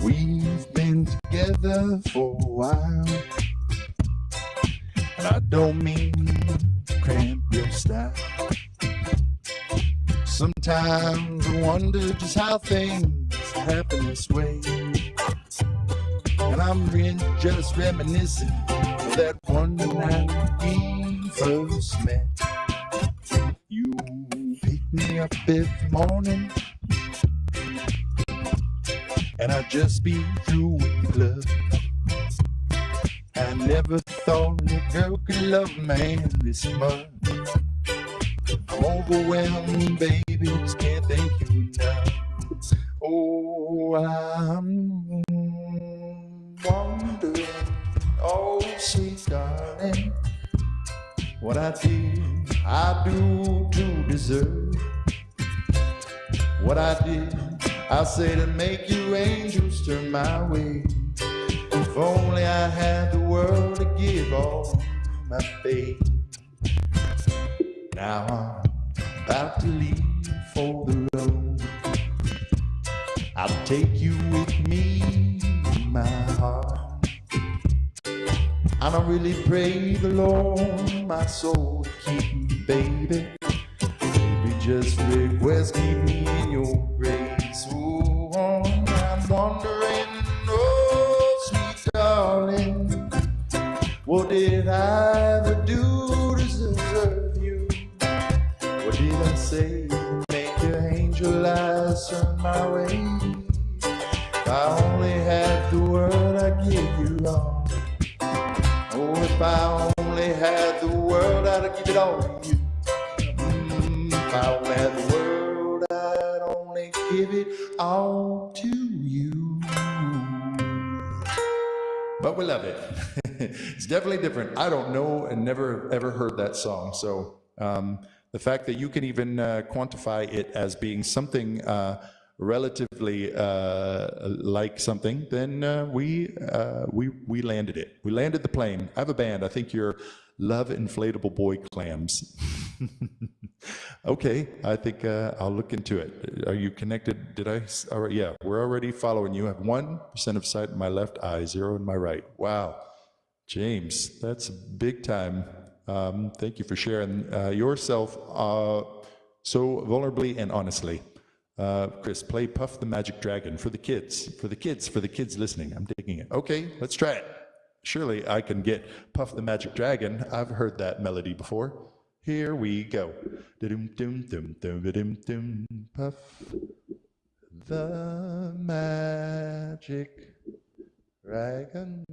We've been together for a while, and I don't mean to cramp your style. Sometimes I wonder just how things happen this way, and I'm just reminiscing of that one night we first met. You picked me up every morning, and I'd just be through with love. I never thought a girl could love a man this much. I'm overwhelmed, baby, just can't thank you enough. Oh, I'm wondering, oh, sweet darling, I did, I do to deserve what I did. I say to make you angels turn my way. If only I had the world to give all my faith. Now I'm about to leave for the road. I'll take you with me in my heart. I don't really pray the Lord my soul to keep me, baby. Maybe just request keep me in your grace. Oh, I'm wondering, oh, sweet darling, what did I ever do to deserve you? What did I say to make your angel eyes turn my way? If I only had the world, I'd give you all. Oh, if I only had the world, I'd give it all to you. If I only had the world, I'd only give it all to you. But we love it. It's definitely different. I don't know and never ever heard that song. So the fact that you can even quantify it as being something relatively like something, then we landed it. We landed the plane. I have a band. I think you're Love Inflatable Boy Clams. Okay, I think I'll look into it. Are you connected? Did I? All right, yeah, we're already following you. I have 1% of sight in my left eye, 0 in my right. Wow, James, that's big time. Thank you for sharing yourself so vulnerably and honestly. Chris, play Puff the Magic Dragon for the kids. For the kids listening. I'm digging it. Okay, let's try it. Surely I can get Puff the Magic Dragon. I've heard that melody before. Here we go. Puff the Magic Dragon.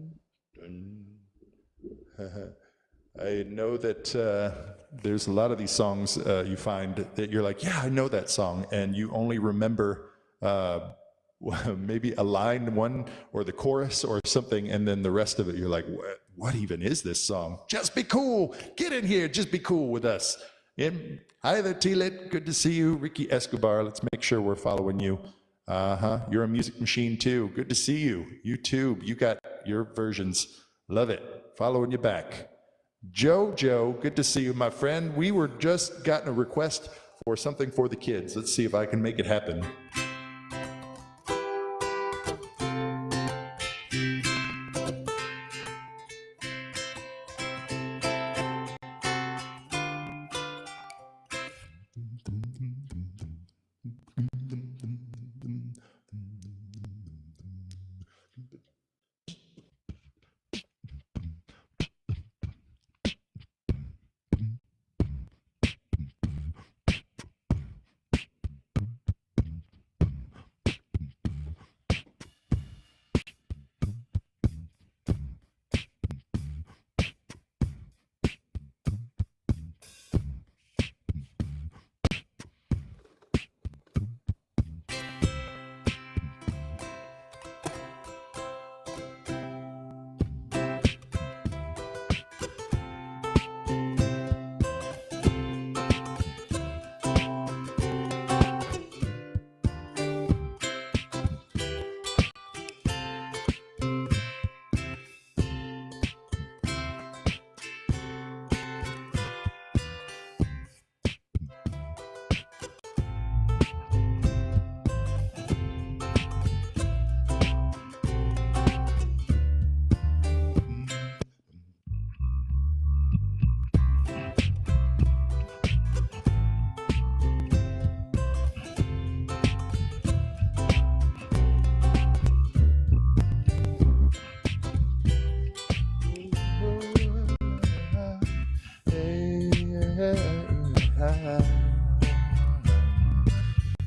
I know that there's a lot of these songs you find that you're like, yeah, I know that song, and you only remember maybe a line, one, or the chorus or something, and then the rest of it, you're like, what even is this song? Just be cool. Get in here. Just be cool with us. Hi there, T-Lit. Good to see you. Ricky Escobar. Let's make sure we're following you. You're a music machine, too. Good to see you. YouTube, you got your versions. Love it. Following you back. Joe, good to see you, my friend. We were just gotten a request for something for the kids. Let's see if I can make it happen.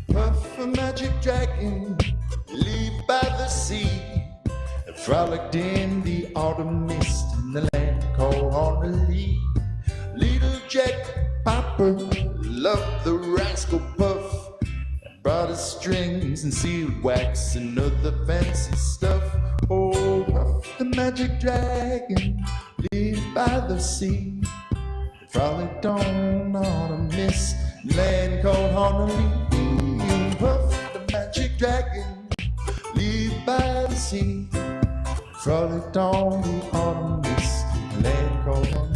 Puff a magic dragon, leave by the sea, frolicked in the autumn mist in the land called Honolulu. Little Jack Popper loved the rascal Puff, brought us strings and sealed wax and other fancy stuff. Oh, Puff the magic dragon, lived by the sea, frolicked on autumn mist, land called Honolulu. Puff the magic dragon, lived by the sea, frolicked on the autumn mist, land called Honolulu.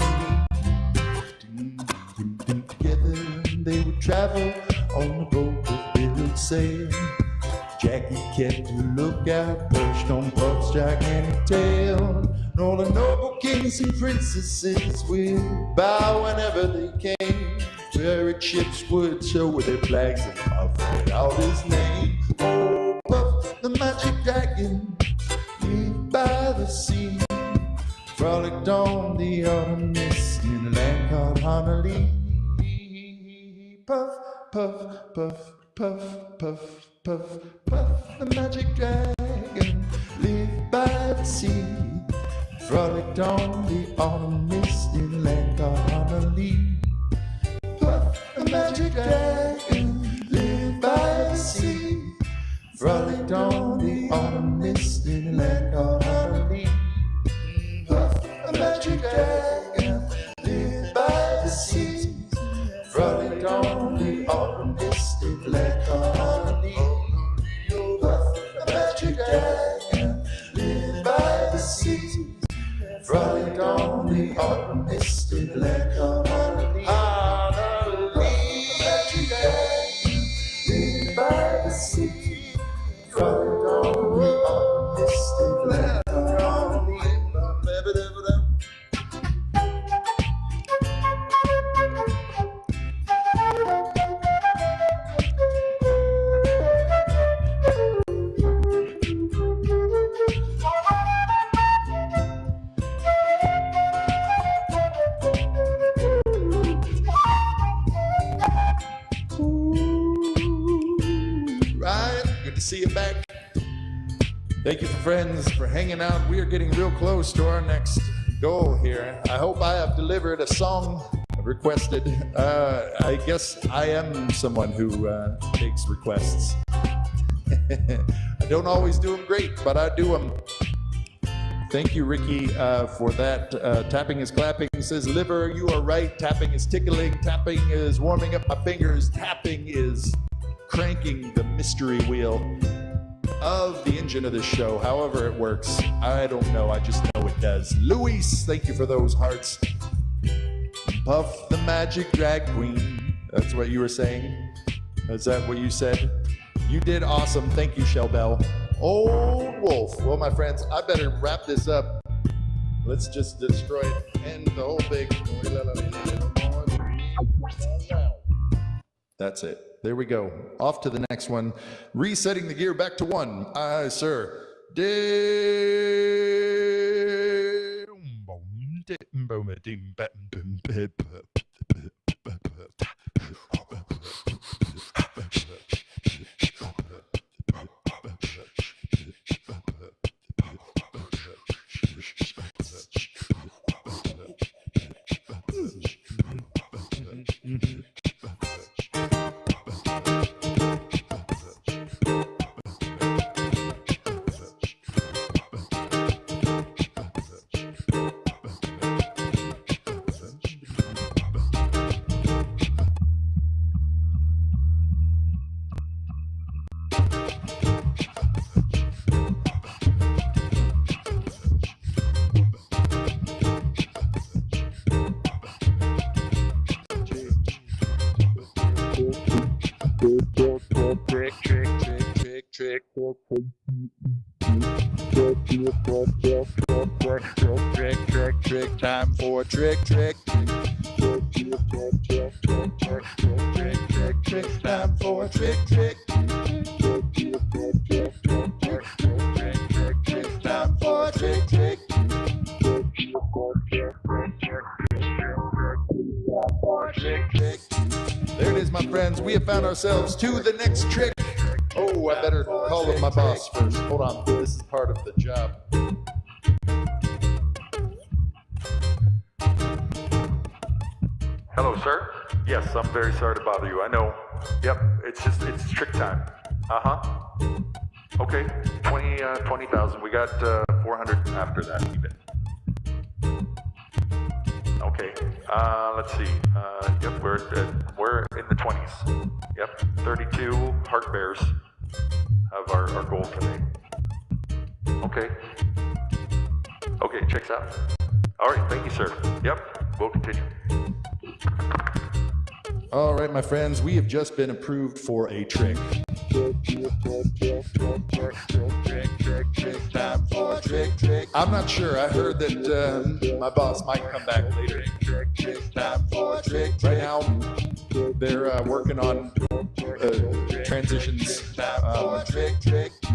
Together they would travel on the boat with billowed sail. Jackie kept a lookout, perched on Puff's gigantic tail. And all the noble kings and princesses would bow whenever they came. Pirate ships would show with their flags and Puff read out his name. Oh, Puff the magic dragon, lived by the sea, frolicked on the autumn mist in a land called Honolulu. Puff, puff, puff, puff, puff, puff, puff, the magic dragon, lived by the sea, frolicked on the autumn mist in a land called Honolulu. Puff, the magic dragon, lived by the sea, frolicked on the autumn mist in a land called Honolulu. Puff, the magic dragon, lived by the sea, frolicked on the autumn mist in a land called Honolulu. Puff, the magic dragon, lived by the sea, frolicked on the autumn mist in a land called Honolulu. Honolulu, the magic dragon, lived by the sea, frolicked on the autumn mist in a land called Honolulu. See you back. Thank you, friends, for hanging out. We are getting real close to our next goal here. I hope I have delivered a song requested. I guess I am someone who takes requests. I don't always do them great, but I do them. Thank you, Ricky, for that. Tapping is clapping, says Liver, you are right. Tapping is tickling. Tapping is warming up my fingers. Tapping is cranking the mystery wheel of the engine of this show. However it works, I don't know. I just know it does. Luis, thank you for those hearts. Puff the magic drag queen. That's what you were saying? Is that what you said? You did awesome. Thank you, Shell Bell. Old Wolf. Well, my friends, I better wrap this up. Let's just destroy it. End the whole thing. That's it. There we go. Off to the next one. Resetting the gear back to 1. Aye, sir. Trick, time for a trick, time for a trick, time for a trick. There it is, my friends. We have found ourselves to the next trick. Oh, I better call up my boss first. Hold on, this is part of the job. Hello, sir? Yes, I'm very sorry to bother you. I know. Yep, it's trick time. Okay, 20,000. We got 400 after that even. Okay. Let's see. Yep, we're in the 20s. Yep, 32 heart bears of our goal today. Okay. Okay, checks out. All right, thank you, sir. Yep, we'll continue. All right, my friends, we have just been approved for a trick. I'm not sure. I heard that my boss might come back later. Right now, they're working on transitions.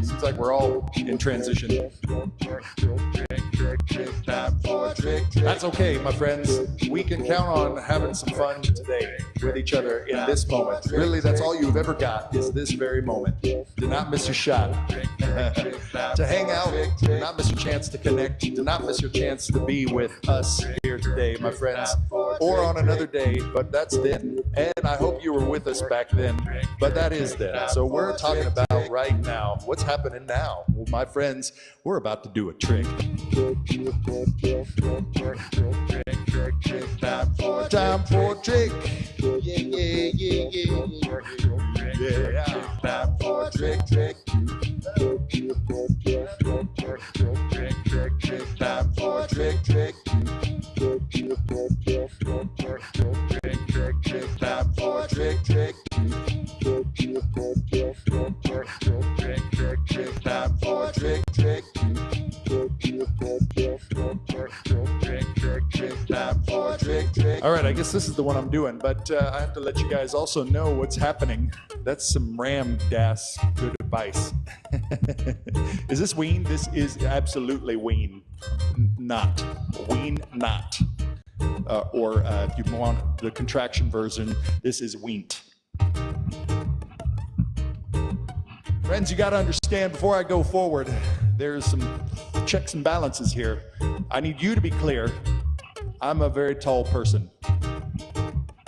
Seems like we're all in transition. That's okay, my friends. We can count on having some fun today with each other in this moment. Really, that's all you've ever got is this very moment. Do not miss your shot. To hang out, do not miss your chance to connect. Do not miss your chance to be with us here today, my friends. Or on another day, but that's then. And I hope you were with us back then, but that is then. So we're talking about right now. What's happening now? Well, my friends, we're about to do a trick. Time for a trick. Yeah. Time for a trick. Time for a trick. Time for a trick. Time for a trick. All right, I guess this is the one I'm doing, but I have to let you guys also know what's happening. That's some Ram Das good advice. Is this Ween? This is absolutely Ween. Not. Ween not. Or if you want the contraction version, this is Weent. Friends, you got to understand, before I go forward, there's some checks and balances here. I need you to be clear. I'm a very tall person.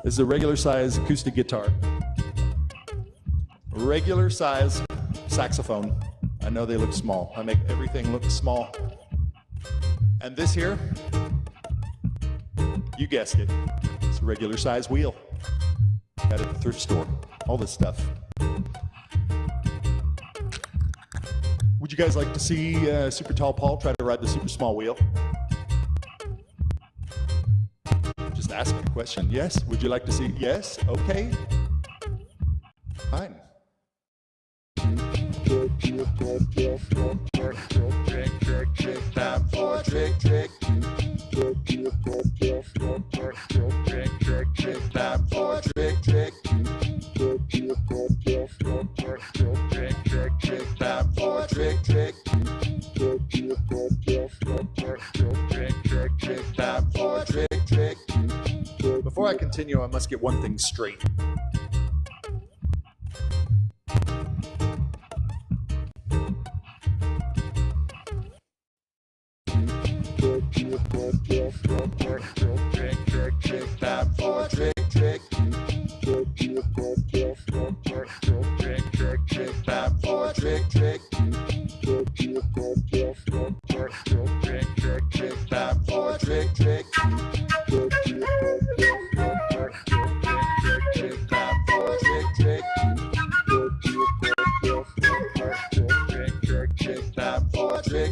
This is a regular size acoustic guitar. Regular size saxophone. I know they look small. I make everything look small. And this here, you guessed it. It's a regular size wheel. Got it at the thrift store. All this stuff. Would you guys like to see SuperTallPaul try to ride the super small wheel? Just asking a question. Yes? Would you like to see? Yes? Okay. Fine. Time for a trick. Time for a trick. Time for a trick. Time for a trick. Before I continue, I must get one thing straight. Time for a trick. Time for a trick. Time for a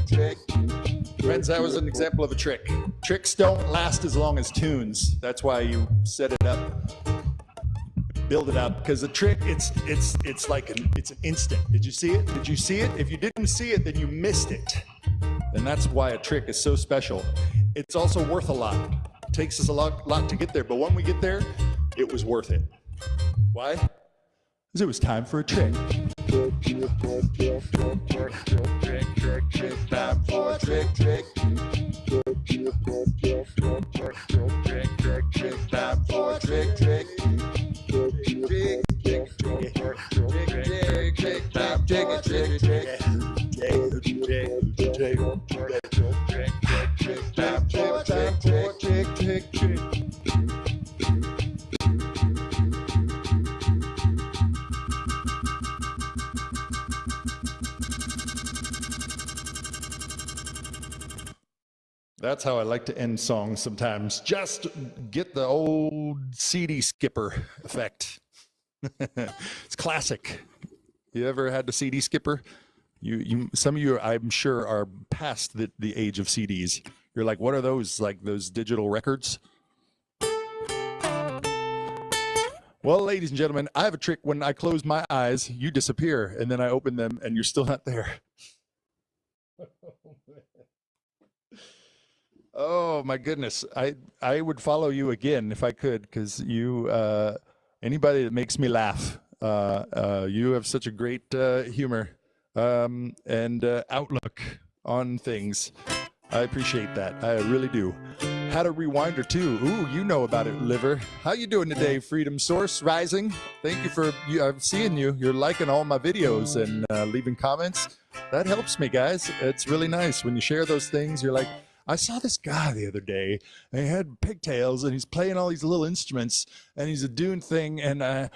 trick. Friends, that was an example of a trick. Tricks don't last as long as tunes. That's why you set it up, build it up. Because a trick, it's like it's an instant. Did you see it? Did you see it? If you didn't see it, then you missed it. And that's why a trick is so special. It's also worth a lot. It takes us a lot to get there, but when we get there, it was worth it. Why? Because it was time for a trick. Time for a trick. Time for a trick. That's how I like to end songs sometimes. Just get the old CD skipper effect. It's classic. You ever had the CD skipper? Some of you, I'm sure, are past the age of CDs. You're like, what are those? Like those digital records? Well, ladies and gentlemen, I have a trick. When I close my eyes, you disappear, and then I open them, and you're still not there. Oh my goodness, I would follow you again if I could, because you anybody that makes me laugh, you have such a great humor and outlook on things. I appreciate that. I really do. Had a rewinder too. Ooh, you know about it, Liver. How you doing today, Freedom Source Rising? Thank you for I'm seeing you. You're liking all my videos and leaving comments. That helps me, guys. It's really nice when you share those things. You're like, I saw this guy the other day, and he had pigtails, and he's playing all these little instruments, and he's a doing thing, and I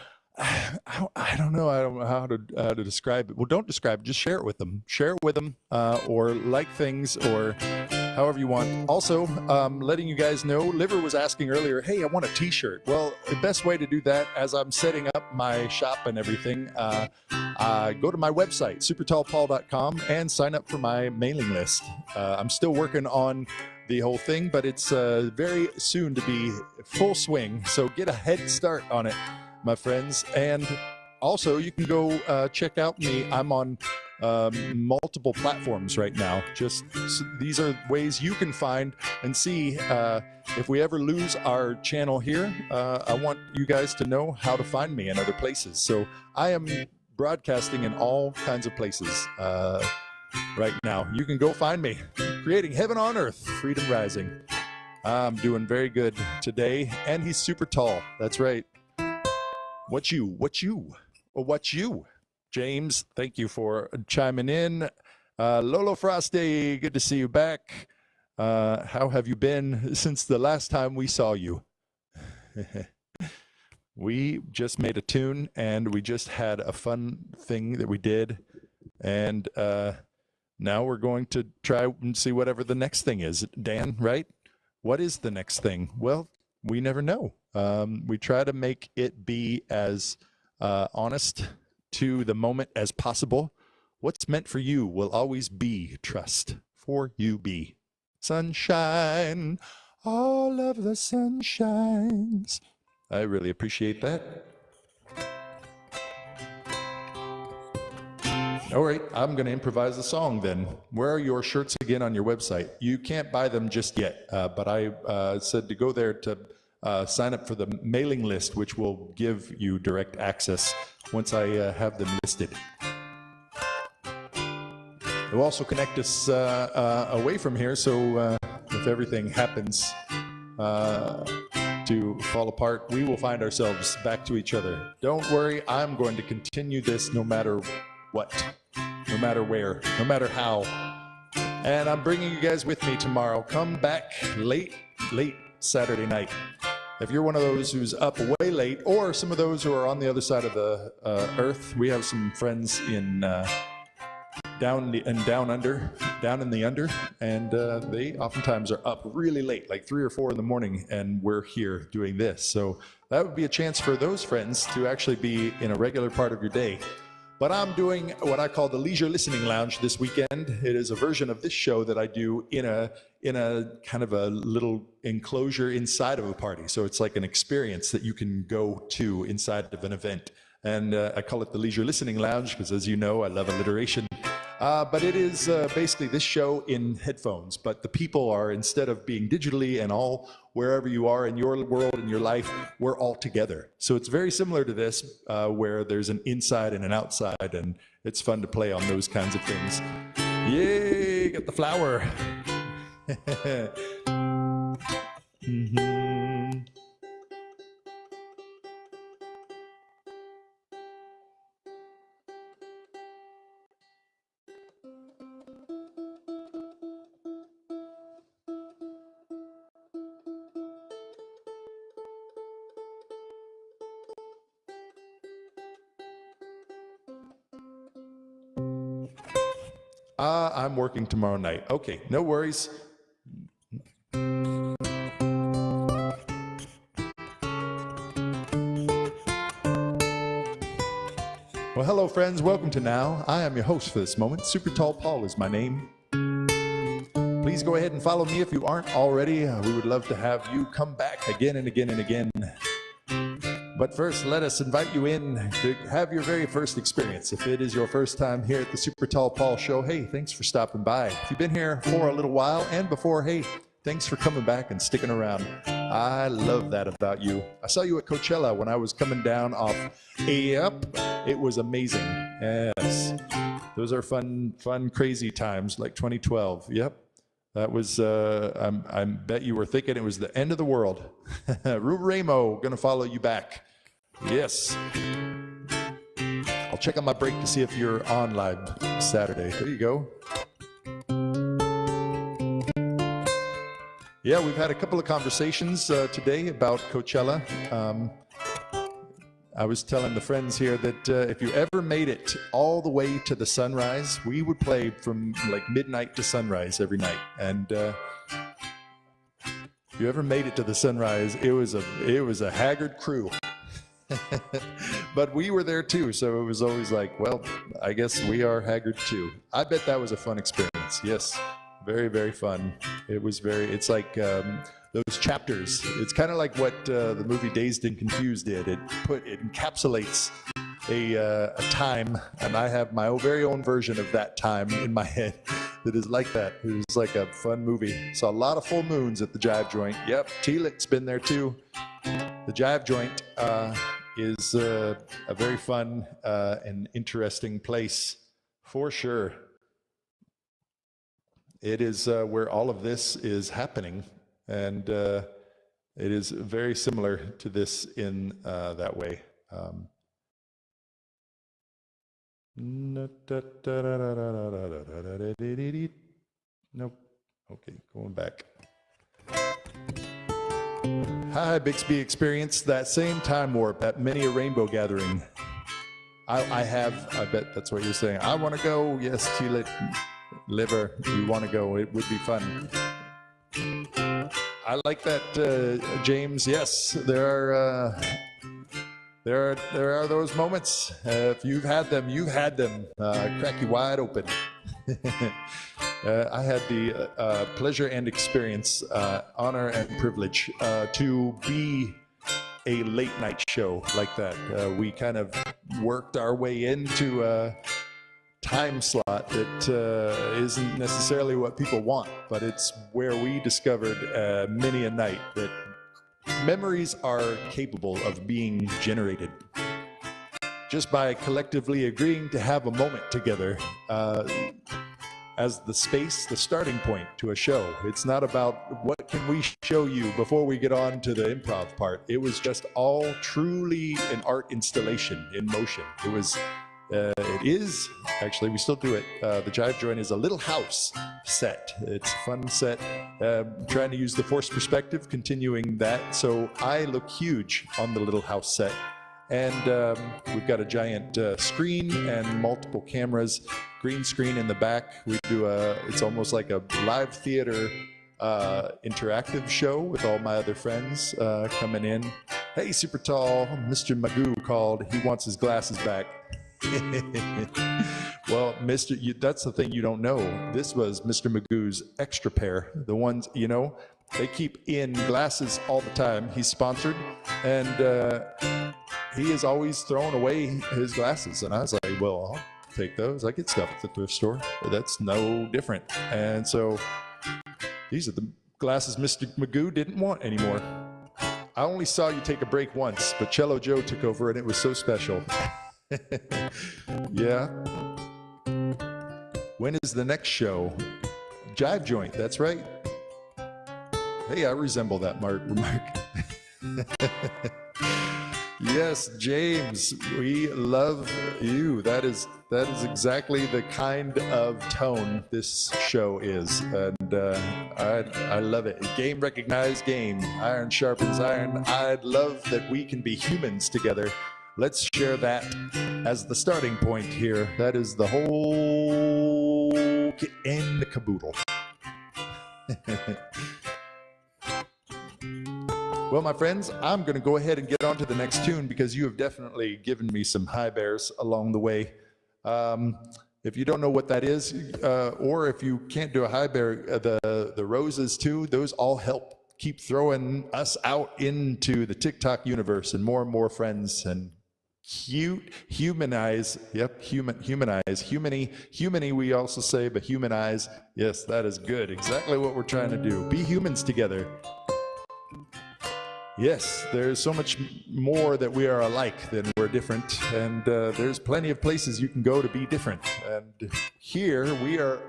don't know how to describe it. Well, don't describe it. Just share it with them. Share it with them, or like things, or however you want. Also, letting you guys know, Liver was asking earlier, hey, I want a t-shirt. Well, the best way to do that, as I'm setting up my shop and everything, go to my website, SuperTallPaul.com, and sign up for my mailing list. I'm still working on the whole thing, but it's very soon to be full swing, so get a head start on it, my friends. And also, you can go check out me. I'm on multiple platforms right now. These are ways you can find and see if we ever lose our channel here. I want you guys to know how to find me in other places. So I am broadcasting in all kinds of places right now. You can go find me. Creating heaven on earth, Freedom Rising. I'm doing very good today, and he's super tall. That's right. What you? James, thank you for chiming in. Lolo Frosty, good to see you back. How have you been since the last time we saw you? We just made a tune, and we just had a fun thing that we did. And now we're going to try and see whatever the next thing is. Dan, right? What is the next thing? Well, we never know. We try to make it be as honest to the moment as possible. What's meant for you will always be trust. For you be. Sunshine, all of the sunshines. I really appreciate that. All right, I'm going to improvise a song then. Where are your shirts again on your website? You can't buy them just yet, but I said to go there to sign up for the mailing list, which will give you direct access once I have them listed. It will also connect us away from here, so if everything happens to fall apart, we will find ourselves back to each other. Don't worry, I'm going to continue this no matter what, no matter where, no matter how. And I'm bringing you guys with me tomorrow. Come back late Saturday night. If you're one of those who's up way late, or some of those who are on the other side of the earth, we have some friends in down in the under, and they oftentimes are up really late, like 3 or 4 in the morning, and we're here doing this. So that would be a chance for those friends to actually be in a regular part of your day. But I'm doing what I call the Leisure Listening Lounge this weekend. It is a version of this show that I do in a kind of a little enclosure inside of a party. So it's like an experience that you can go to inside of an event. And I call it the Leisure Listening Lounge because, as you know, I love alliteration. But it is basically this show in headphones. But the people are, instead of being digitally and all wherever you are in your world, in your life, we're all together. So it's very similar to this, where there's an inside and an outside, and it's fun to play on those kinds of things. Yay, got the flower. Mm-hmm. I'm working tomorrow night. Okay, no worries. friends, welcome to Now. I am your host for this moment. Super Tall Paul is my name. Please go ahead and follow me if you aren't already. We would love to have you come back again and again and again. But first, let us invite you in to have your very first experience. If it is your first time here at the Super Tall Paul Show, hey, thanks for stopping by. If you've been here for a little while and before, hey, thanks for coming back and sticking around. I love that about you. I saw you at Coachella when I was coming down off Up. It was amazing. Yes. Those are fun, crazy times like 2012. Yep. That was, I bet you were thinking it was the end of the world. Ru Ramo, gonna follow you back. Yes. I'll check on my break to see if you're on live Saturday. There you go. Yeah, we've had a couple of conversations today about Coachella. I was telling the friends here that if you ever made it all the way to the sunrise, we would play from like midnight to sunrise every night. And if you ever made it to the sunrise, it was a haggard crew. But we were there too, so it was always like, well, I guess we are haggard too. I bet that was a fun experience. Yes, very, very fun. It's like those chapters. It's kind of like what the movie Dazed and Confused did. It encapsulates a time, and I have my very own version of that time in my head that is like that. It was like a fun movie. Saw a lot of full moons at the Jive Joint. Yep, Teelic's been there too. The Jive Joint is a very fun and interesting place for sure. It is where all of this is happening. And it is very similar to this in that way. Nope. Okay, going back. Hi, Bixby experienced that same time warp at many a rainbow gathering. I bet that's what you're saying. I want to go. Yes, Teelit, Liver, you want to go. It would be fun. I like that, James. Yes, there are those moments. If you've had them, you've had them. Crack you wide open. I had the pleasure and experience, honor and privilege to be a late night show like that. We kind of worked our way into a time slot that isn't necessarily what people want, but it's where we discovered many a night that memories are capable of being generated just by collectively agreeing to have a moment together as the starting point to a show. It's not about what can we show you before we get on to the improv part. It was just all truly an art installation in motion. It is, actually, we still do it. The Jive Joint is a little house set. It's a fun set. Trying to use the forced perspective, continuing that. So I look huge on the little house set. And we've got a giant screen and multiple cameras, green screen in the back. We do it's almost like a live theater interactive show with all my other friends coming in. Hey, Super Tall, Mr. Magoo called. He wants his glasses back. Well, that's the thing you don't know. This was Mr. Magoo's extra pair. The ones, they keep in glasses all the time. He's sponsored, and he is always throwing away his glasses. And I was like, well, I'll take those. I get stuff at the thrift store. That's no different. And so these are the glasses Mr. Magoo didn't want anymore. I only saw you take a break once, but Cello Joe took over, and it was so special. Yeah. When is the next show? Jive Joint, that's right. Hey, I resemble that remark. Yes, James, we love you. That is exactly the kind of tone this show is, and I love it. Game recognized game. Iron sharpens iron. I'd love that we can be humans together. Let's share that as the starting point here. That is the whole kit and the caboodle. Well, my friends, I'm going to go ahead and get on to the next tune because you have definitely given me some high bears along the way. If you don't know what that is, or if you can't do a high bear, the roses too, those all help keep throwing us out into the TikTok universe and more friends and humanize. Yep, humanize, humany we also say, but humanize. Yes, that is good. Exactly what we're trying to do. Be humans together. Yes, there's so much more that we are alike than we're different, and there's plenty of places you can go to be different. And here we are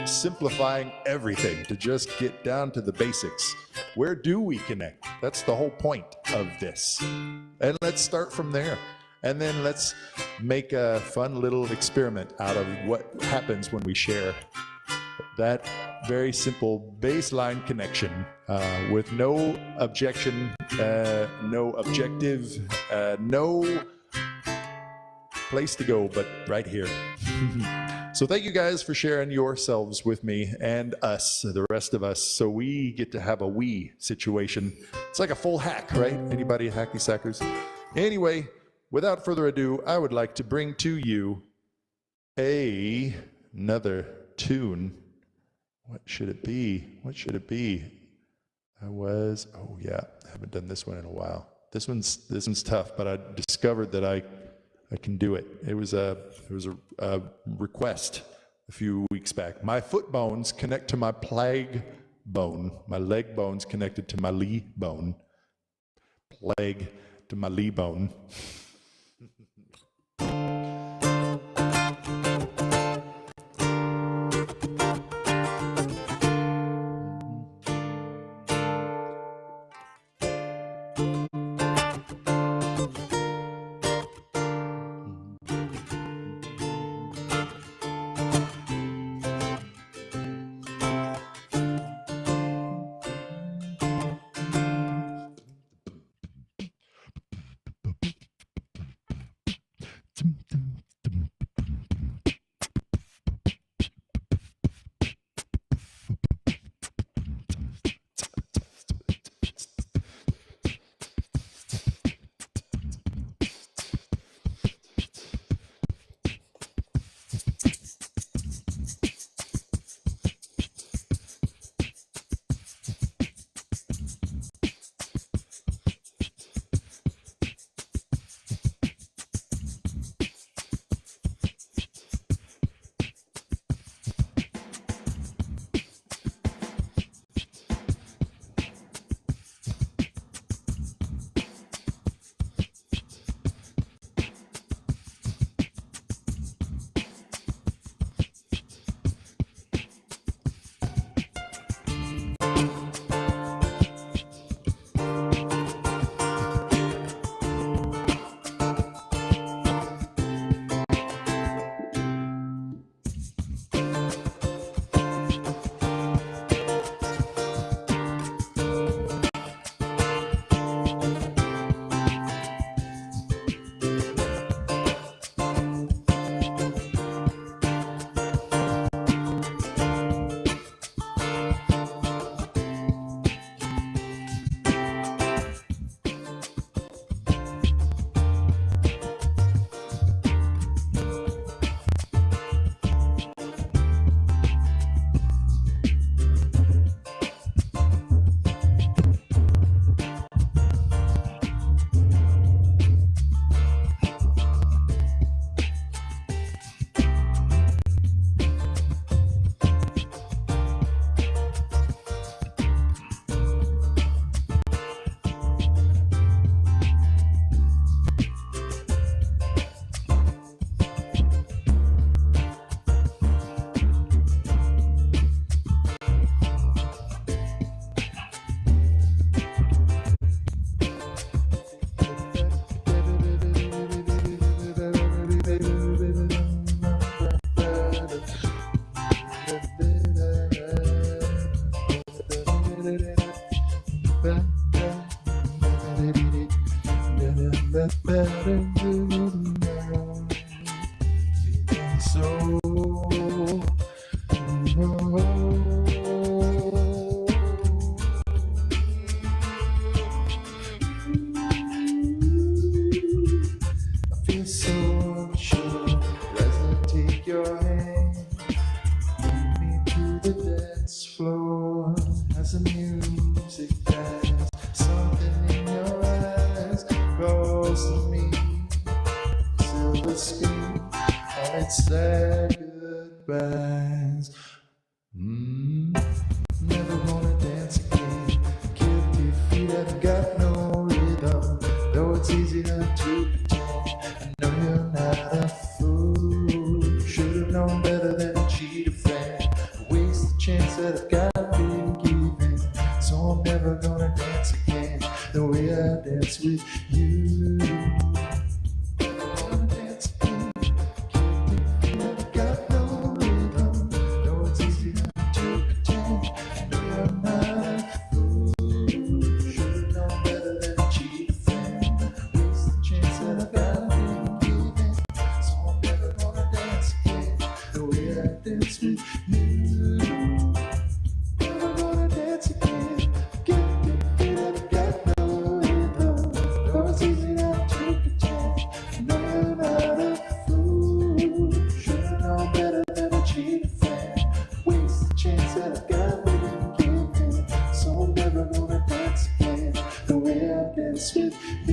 simplifying everything to just get down to the basics. Where do we connect? That's the whole point of this. And let's start from there. And then let's make a fun little experiment out of what happens when we share that very simple baseline connection with no objection, no objective, no place to go but right here. So thank you guys for sharing yourselves with me and us, the rest of us, so we get to have a we situation. It's like a full hack, right? Anybody hacky sackers? Anyway, without further ado, I would like to bring to you another tune. What should it be? What should it be? Oh yeah, I haven't done this one in a while. This one's tough, but I discovered that I can do it. It was a request a few weeks back. My foot bones connect to my plague bone. My leg bones connected to my lee bone. Plague to my lee bone. your hand, lead me to the dance floor. As the music dies, something in your eyes calls to me. Silver screen, all its sad goodbyes. Never gonna dance again. Guilty feet have got no rhythm. Though it's easy not to pretend. I know you're not a fool. Should've known better than to cheat a friend. Waste the chance that I've got been given. So I'm never gonna dance again the way I dance with you. Never gonna dance again. Guilty feet have got no rhythm. Though it's easy not to pretend. I know you're not a fool. Should've known better than to cheat a friend. Waste the chance that I've got been given. So I'm never gonna dance again the way I dance with you. Never gonna dance again. Guilty feet have got no rhythm. Though it's easy not to pretend. I know you're not a fool. Should've known better than to cheat a friend. Waste the chance that I've got been given. So I'm never gonna dance again the way I dance with you.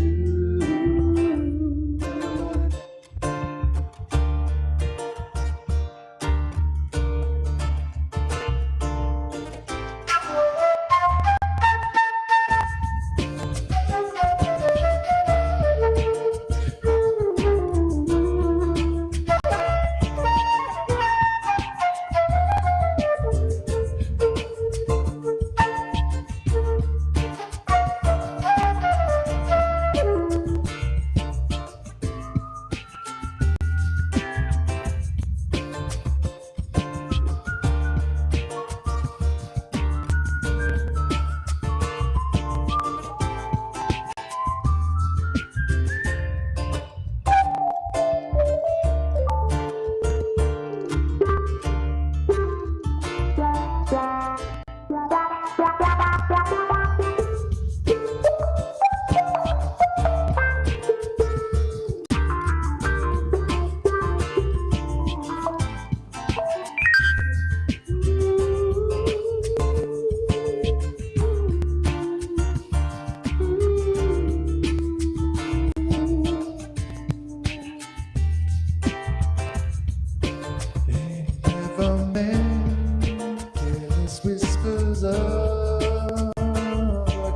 Never meant careless whispers of a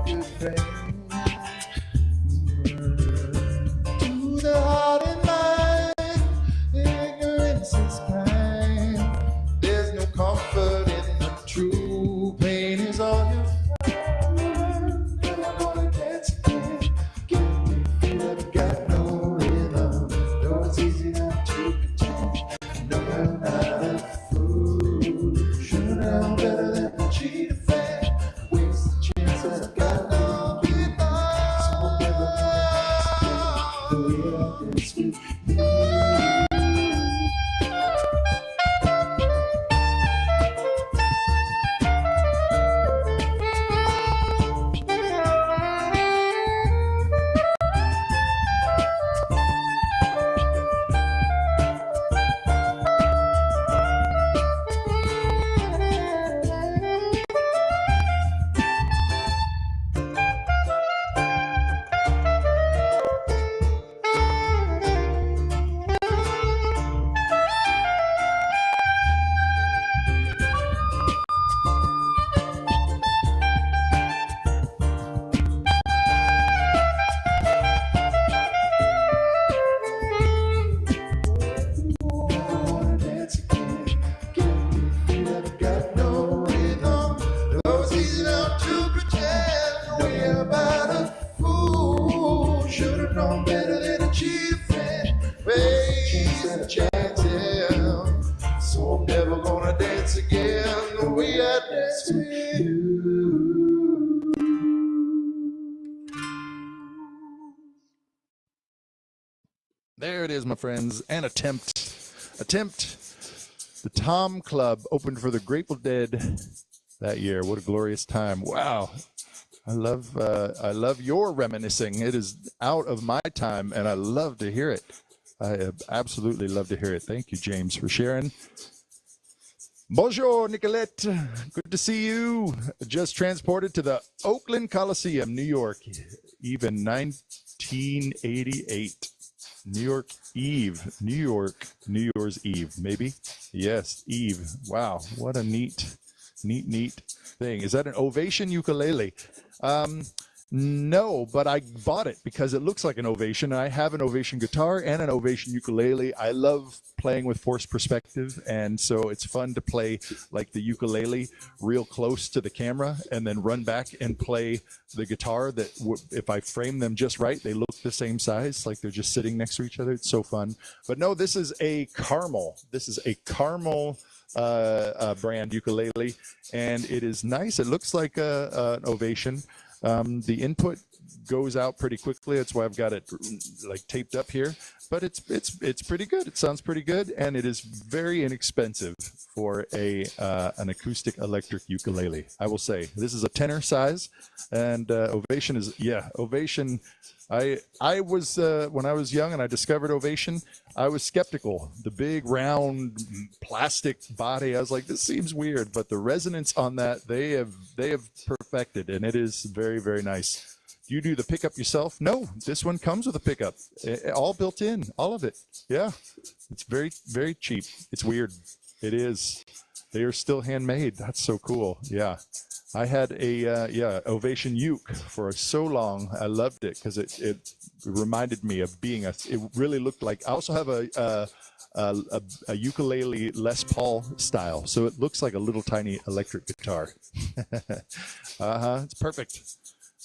good friend. To the heart and mind, ignorance is kind. There's no comfort in the true pain is all you find. Never gonna dance again. Guilty feet have got no rhythm. Though it's easy not to pretend. No, you're not a fool. Should've known better than to cheat a friend. Waste the chance that I've got no rhythm. So I'm never gonna dance again the way I dance with you. There it is, my friends. An attempt. The Tom Club opened for the Grateful Dead that year. What a glorious time. Wow. I love your reminiscing. It is out of my time, and I love to hear it. I absolutely love to hear it. Thank you, James, for sharing. Bonjour, Nicolette. Good to see you. Just transported to the Oakland Coliseum, New York, even 1988. New York Eve, New York, New Year's Eve, maybe? Yes, Eve. Wow, what a neat thing. Is that an Ovation ukulele? No, but I bought it because it looks like an Ovation. I have an Ovation guitar and an Ovation ukulele. I love playing with forced perspective, and so it's fun to play like the ukulele real close to the camera and then run back and play the guitar that if I frame them just right, they look the same size, like they're just sitting next to each other. It's so fun. But no, this is a Caramel. This is a Caramel brand ukulele, and it is nice. It looks like an Ovation. The input goes out pretty quickly. That's why I've got it like taped up here. But it's pretty good. It sounds pretty good, and it is very inexpensive for an acoustic electric ukulele. I will say this is a tenor size, and Ovation is Ovation. I was when I was young and I discovered Ovation, I was skeptical. The big round plastic body, I was like, this seems weird, but the resonance on that they have perfected, and it is very, very nice. Do you do the pickup yourself? No, this one comes with a pickup, all built in, all of it. Yeah, it's very, very cheap. It's weird. It is. They are still handmade. That's so cool. Yeah. I had a Ovation uke for so long. I loved it because it reminded me of being it really looked like. I also have a ukulele Les Paul style, so it looks like a little tiny electric guitar. It's perfect.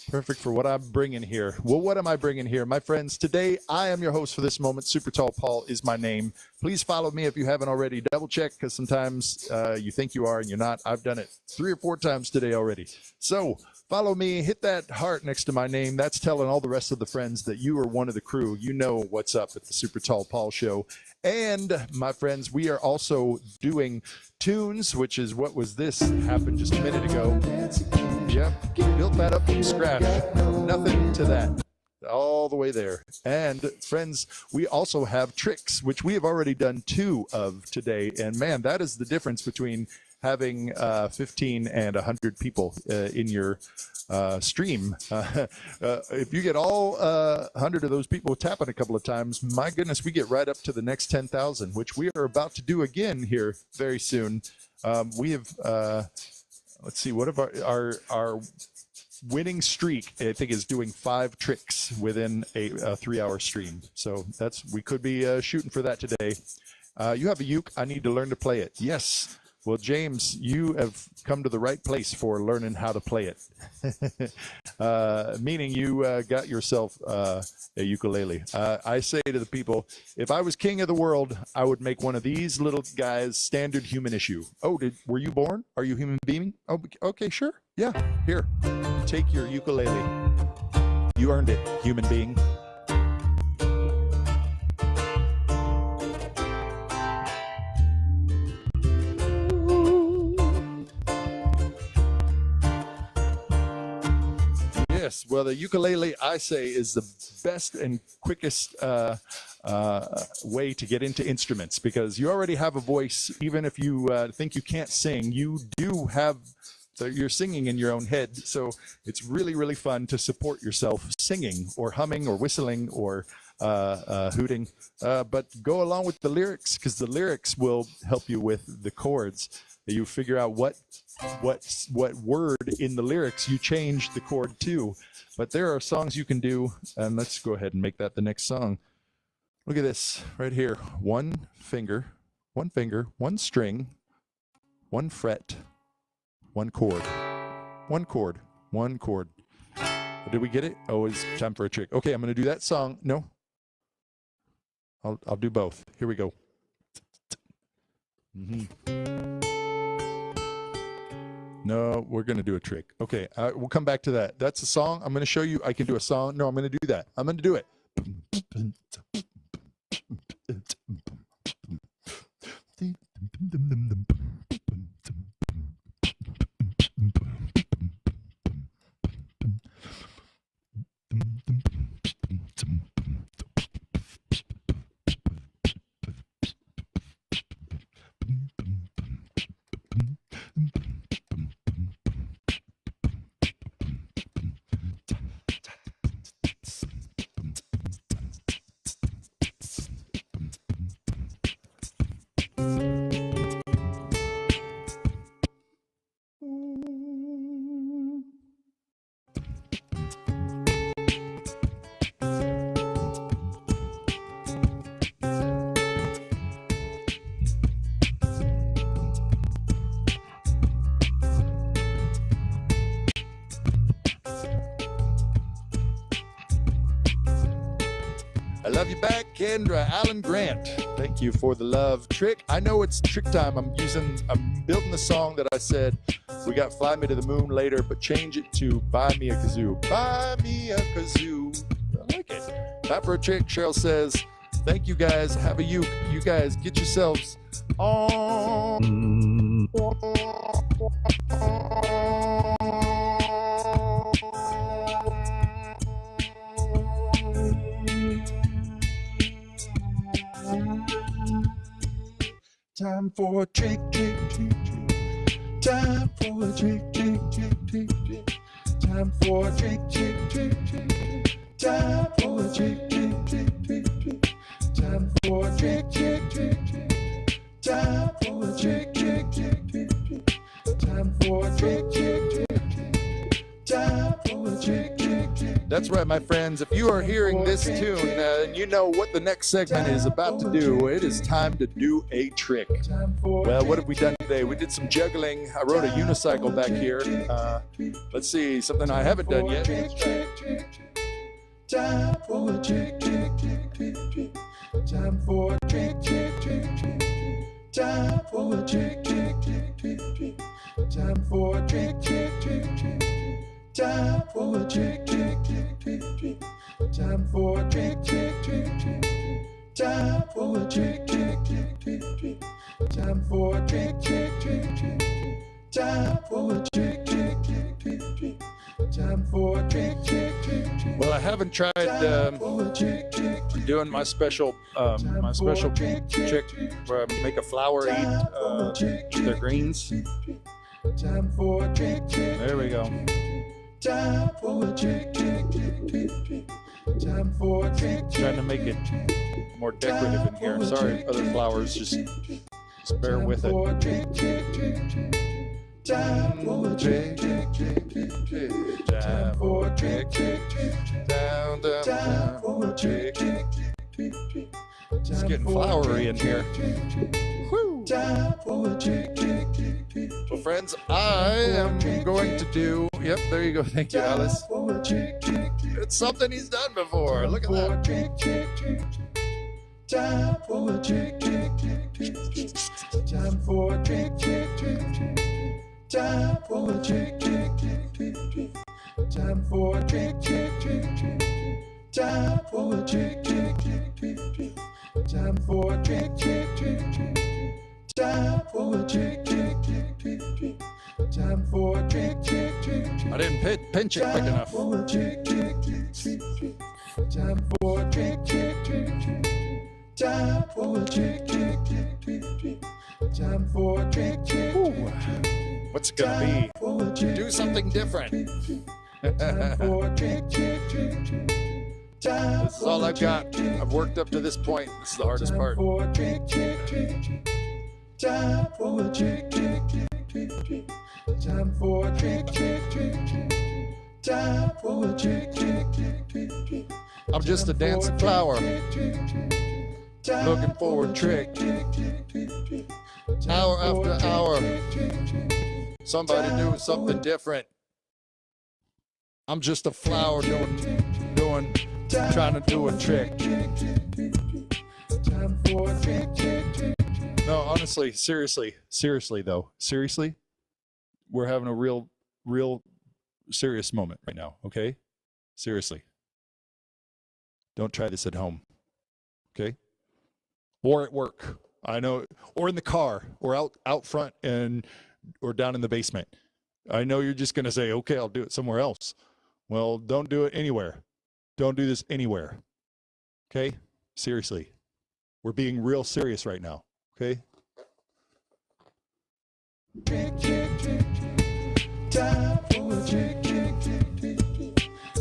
Perfect for what I'm bringing here. Well, what am I bringing here? My friends, today I am your host for this moment. SuperTallPaul is my name. Please follow me if you haven't already. Double check, because sometimes you think you are and you're not. I've done it 3 or 4 times today already. So follow me, hit that heart next to my name. That's telling all the rest of the friends that you are one of the crew. You know what's up at the SuperTallPaul show. And my friends, we are also doing tunes, which is what was this happened just a minute ago. Yep, built that up from scratch. Nothing to that. All the way there. And friends, we also have tricks, which we have already done 2 of today. And man, that is the difference between having 15 and 100 people in your stream. If you get all 100 of those people tapping a couple of times, my goodness, we get right up to the next 10,000, which we are about to do again here very soon. We have, let's see, what of our winning streak, I think, is doing 5 tricks within a 3-hour stream. So we could be shooting for that today. You have a uke. I need to learn to play it. Yes. Well, James, you have come to the right place for learning how to play it. Meaning you got yourself a ukulele. I say to the people, if I was king of the world, I would make one of these little guys standard human issue. Oh, were you born? Are you human being? Oh, okay, sure. Yeah, here, take your ukulele. You earned it, human being. Yes, well, the ukulele, I say, is the best and quickest way to get into instruments, because you already have a voice. Even if you think you can't sing, you do have, you're singing in your own head. So it's really, really fun to support yourself singing or humming or whistling or hooting. But go along with the lyrics, because the lyrics will help you with the chords. You figure out what word in the lyrics you change the chord to. But there are songs you can do, and let's go ahead and make that the next song. Look at this right here. 1 finger, 1 string, 1 fret, 1 chord, 1 chord, 1 chord. Did we get it? Oh, it's time for a trick. Okay, I'm going to do that song. No, I'll do both. Here we go. No, we're going to do a trick. Okay, we'll come back to that. That's a song. I'm going to show you. I can do a song. No, I'm going to do that. I'm going to do it. Love you back, Kendra. Alan Grant, thank you for the love. Trick, I know it's trick time. I'm building the song that I said we got Fly Me to the Moon later, but change it to Buy Me a Kazoo. Buy me a kazoo. I like it. Time for a trick. Cheryl says, thank you guys. Have a uke. You guys get yourselves on. Time for a trick, trick, trick, trick. Time for a trick, trick, trick, trick, trick. Time for a trick, trick, trick, trick. Time for a trick, trick, trick, trick, trick. Time for a trick, trick, trick, trick. Time for a trick, trick, trick, trick, trick. Time for a trick, trick, trick, trick. Time for a trick, trick, trick. That's right, my friends. If you are hearing this tune, and you know what the next segment is about to do, it is time to do a trick. Well, what have we done today? We did some juggling. I rode a unicycle back here. Let's see, something I haven't done yet. Time for a trick, trick, trick, trick, trick. Time for a trick, trick, trick, trick. Time for a trick, trick, trick, trick, trick. Time for a trick, trick, trick, trick. Time for a trick, trick, trick, trick, trick. Time for a trick, trick, trick, trick. Time for a trick, trick, trick, trick, trick. Time for a trick, trick, trick, trick. Time for a trick, trick, trick, trick, trick. Time for a trick, trick, trick, trick. Well, I haven't tried doing my special trick where I make a flower eat their greens. There we go. Time for a trick, trick, trick, trick, trick. Time for a trick, trying to make it more decorative in here. Sorry, other flowers, just bear with it. Time for a trick, trick, trick, trick, trick. Time for a trick, trick, trick. Down, down, down. For a trick, trick, trick, trick. It's getting flowery in here. Woo. Time for a trick, trick, trick, trick. Well, friends, I am going to do. Yep, there you go. Thank you, Alice. It's something he's done before. Look at that. Time for a trick, trick, trick, trick. Time for a trick, trick, trick, trick. Time for a trick, trick, trick, trick, trick. Time for a trick, trick, trick, trick. Time for a trick, trick, trick, trick, trick. Time for a trick, trick, trick, trick. Time for a trick, trick, trick, trick, trick. Time for a trick, trick, trick, trick. I didn't pinch it quick enough. Time for a trick, trick, trick, trick, trick. Time for a trick, trick, trick, trick. Time for a trick, trick, trick, trick, trick. Time for a trick, trick, trick. What's it gonna be? Do something different. This is all I've got. I've worked up to this point. This is the hardest part. Time for a trick, trick, trick, trick, trick. Time for a trick, trick, trick, trick. Time for a trick, trick, trick, trick, trick. I'm just a dancing flower. Looking for a trick. Hour after hour. Somebody doing something different. I'm just a flower trying to do a trick. No, honestly, seriously though, we're having a real serious moment right now, okay? Seriously. Don't try this at home, okay? Or at work, I know, or in the car, or out front or down in the basement. I know you're just gonna say, okay, I'll do it somewhere else. Well, don't do it anywhere. Don't do this anywhere, okay? Seriously. We're being real serious right now, okay?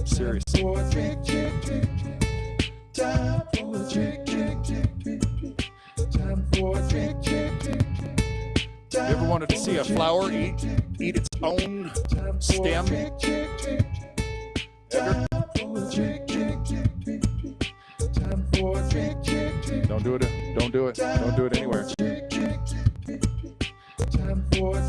Seriously. You ever wanted to see a flower eat its own stem? Ever? Don't do it. Don't do it. Don't do it anywhere. Time for a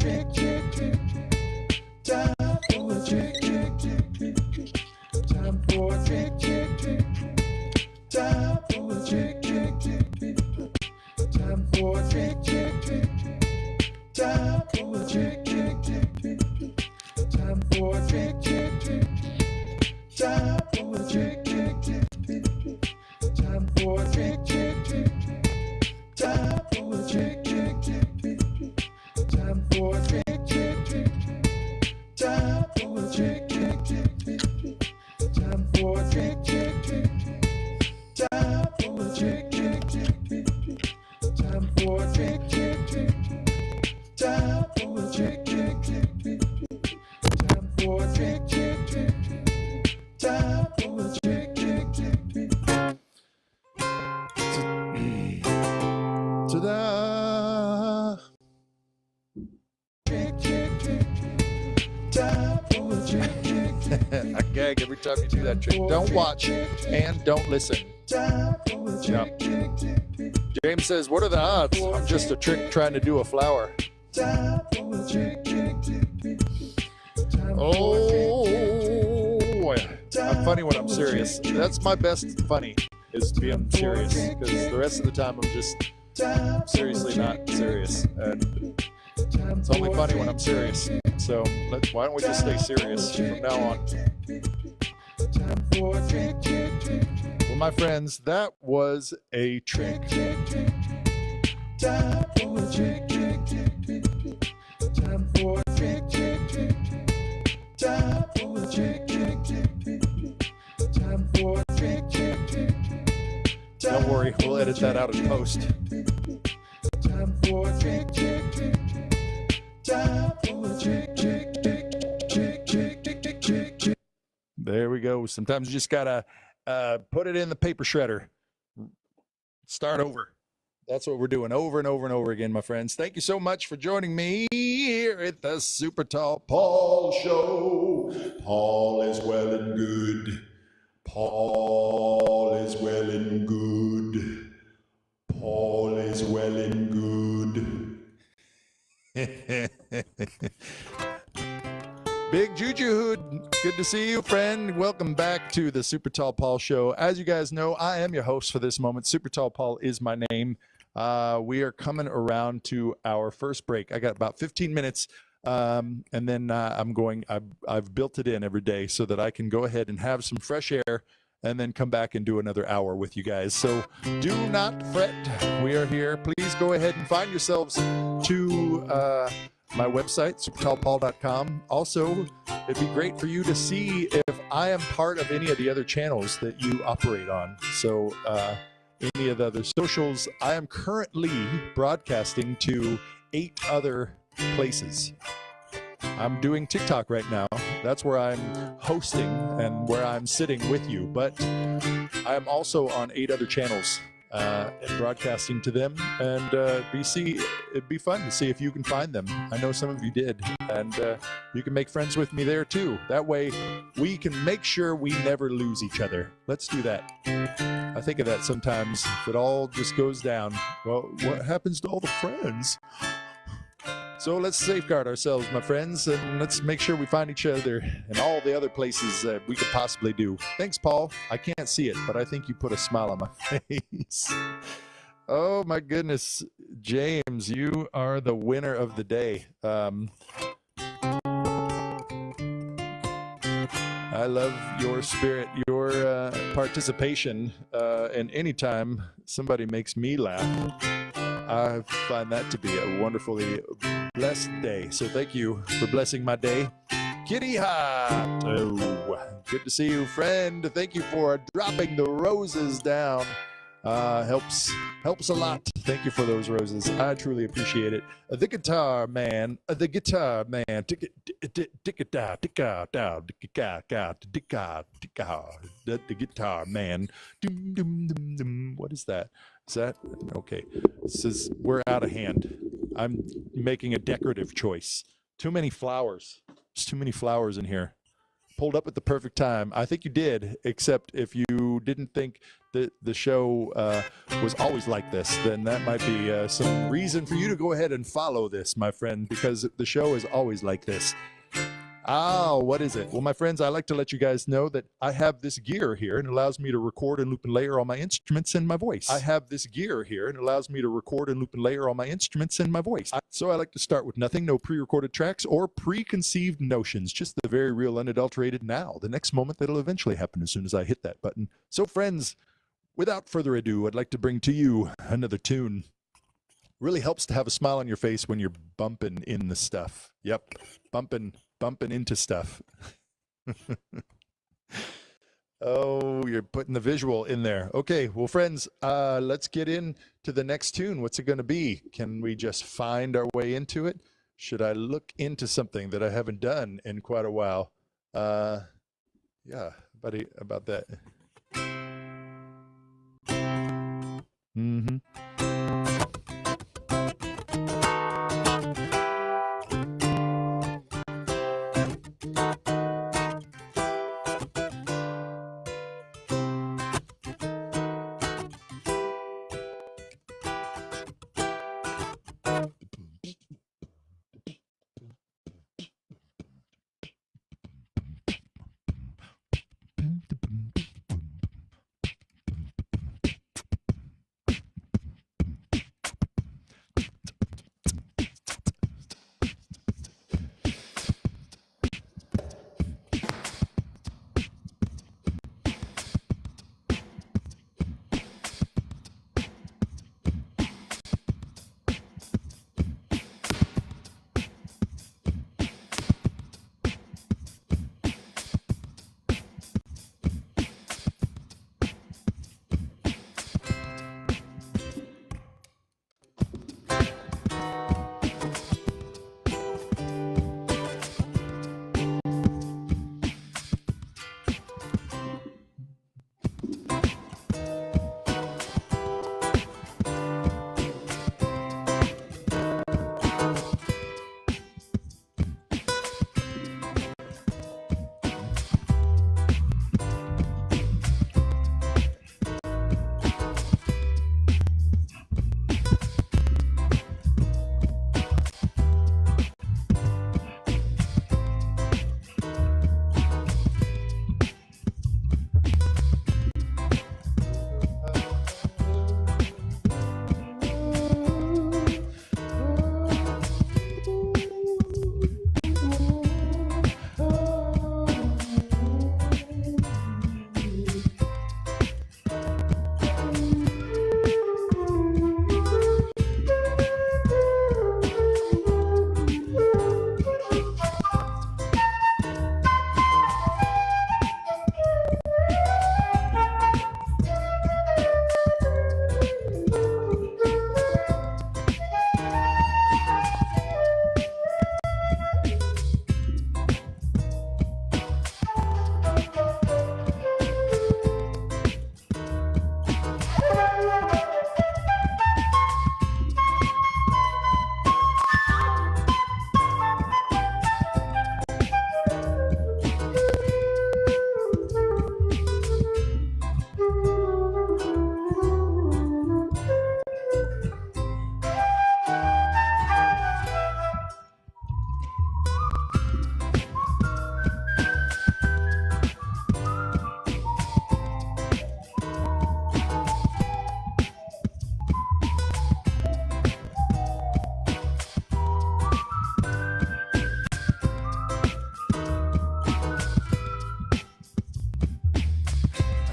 Time for a trick, trick, trick, trick. Time for a trick, trick, trick, trick, trick. Time for a trick, trick, trick, trick. Time for a trick, trick, trick, trick, trick. Time for a trick, trick, trick, trick. Time for a trick, trick, trick, trick, trick. Time for a trick, trick, trick, trick. Time for a trick, trick, trick, trick. Ta-da! Trick, trick, trick, trick. Time for a trick, trick, trick. I gag every time you do that trick. Don't watch and don't listen. Yep. James says, what are the odds? I'm just a trick trying to do a flower. Oh, I'm funny when I'm serious. That's my best funny, is being serious. Because the rest of the time I'm just seriously not serious. And it's only funny when I'm serious. So why don't we just stay serious from now on? Well, my friends, that was a trick. Time for a trick, trick, trick, trick. Time for a trick, trick, trick, trick. Time for a trick, trick, trick, trick. Time for a trick, trick, trick, trick. Don't worry, we'll edit that out in post. Time for a trick, trick, trick, trick. Time for a trick, trick, trick, trick, trick, trick, trick, trick. There we go. Sometimes you just gotta put it in the paper shredder. Start over. That's what we're doing over and over and over again, my friends. Thank you so much for joining me here at the Super Tall Paul Show. Paul is well and good. Paul is well and good. Paul is well and good. Big Juju Hood, good to see you, friend. Welcome back to the Super Tall Paul Show. As you guys know, I am your host for this moment. Super Tall Paul is my name. We are coming around to our first break. I got about 15 minutes, and then I've built it in every day so that I can go ahead and have some fresh air and then come back and do another hour with you guys. So do not fret. We are here. Please go ahead and find yourselves to my website, SuperTallPaul.com. Also, it'd be great for you to see if I am part of any of the other channels that you operate on. So any of the other socials, I am currently broadcasting to 8 other places. I'm doing TikTok right now. That's where I'm hosting and where I'm sitting with you. But I'm also on 8 other channels and broadcasting to them. And it'd be fun to see if you can find them. I know some of you did. And you can make friends with me there too. That way we can make sure we never lose each other. Let's do that. I think of that sometimes. If it all just goes down, well, what happens to all the friends? So let's safeguard ourselves, my friends, and let's make sure we find each other in all the other places that we could possibly do. Thanks, Paul. I can't see it, but I think you put a smile on my face. Oh, my goodness. James, you are the winner of the day. I love your spirit, your participation, and anytime somebody makes me laugh, I find that to be a wonderfully blessed day. So thank you for blessing my day. Kitty Hot. Oh, good to see you, friend. Thank you for dropping the roses down. Helps a lot. Thank you for those roses. I truly appreciate it. The guitar man. The guitar man. The guitar man. What is that? Is that okay? This is, we're out of hand. I'm making a decorative choice. Too many flowers. There's too many flowers in here. Pulled up at the perfect time. I think you did, except if you didn't think that the show was always like this, then that might be some reason for you to go ahead and follow this, my friend, because the show is always like this. Oh, what is it? Well, my friends, I like to let you guys know that I have this gear here and it allows me to record and loop and layer all my instruments and my voice. I have this gear here and it allows me to record and loop and layer all my instruments and my voice. So I like to start with nothing, no pre-recorded tracks or preconceived notions, just the very real unadulterated now, the next moment that'll eventually happen as soon as I hit that button. So friends, without further ado, I'd like to bring to you another tune. Really helps to have a smile on your face when you're bumping in the stuff. Yep, bumping into stuff. Oh, you're putting the visual in there. Okay, well, friends, let's get into the next tune. What's it going to be? Can we just find our way into it? Should I look into something that I haven't done in quite a while? Yeah, buddy, about that. Mm-hmm.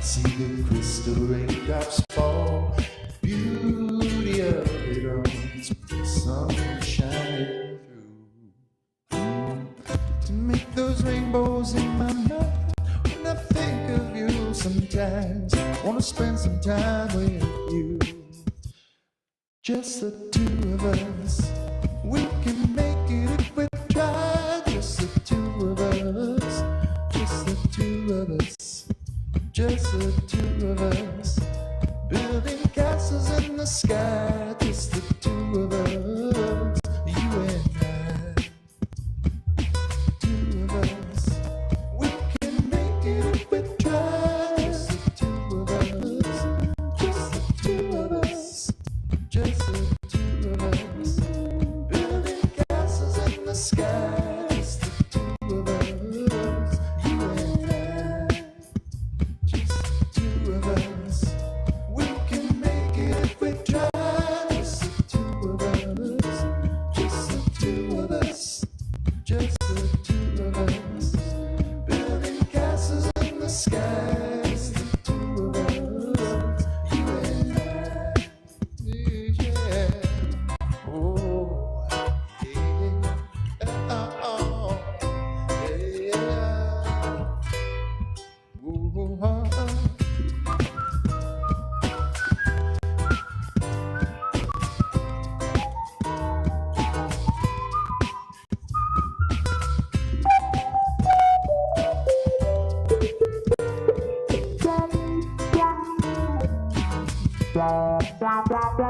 See the crystal raindrops fall, beauty of it all, it's the sun shining through. To make those rainbows in my mind, when I think of you sometimes, wanna spend some time with you. Just the two of us, we can make it if we try. Just the two of us, just the two of us. Just the two of us, building castles in the sky. Just the two of us, you and I. Two of us, we can make it if we try. Just the two of us, just the two of us, just the two of us, building castles in the sky. Just the two of us, you and I. Just the two of us, we can make it if we try. Just the two of us, just the two of us, just the two of us, building castles in the sky. Just the two of us, you and I, yeah. Look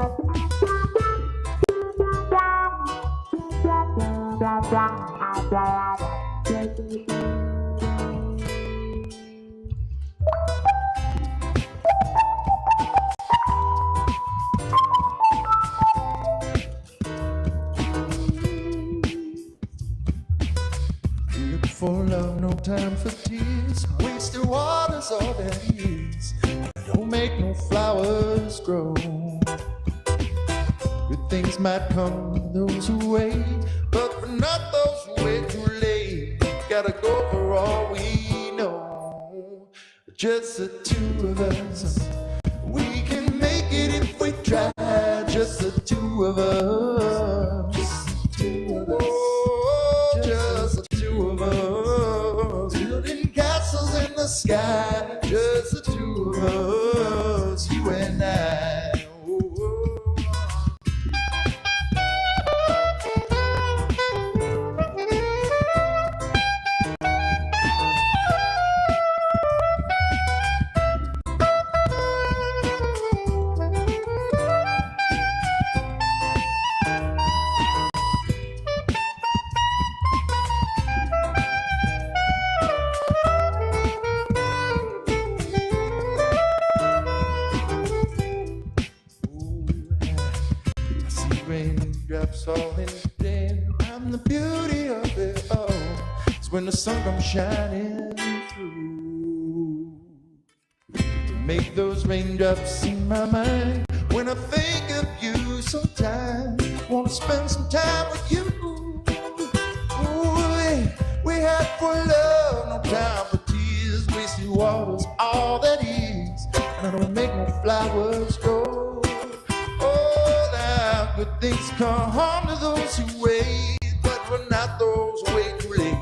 for love, no time for tears. Wasted water's all that is. Don't make no flowers grow. Good things might come to those who wait, but for not those who wait too late. Gotta go for all we know. Just the two of us. We can make it if we try. Just the two of us. Just the two of us. Oh, just the two of us. Building castles in the sky. Just the two of us. You and I. Raindrops falling down. I'm the beauty of it all. It's when the sun comes shining through. Make those raindrops in my mind. When I think of you sometimes, wanna spend some time with you. Ooh, we had for love, no time for tears. Wasted water's all that is. And I don't make no flowers grow. Good things come home to those who wait, but we're not those who wait too late.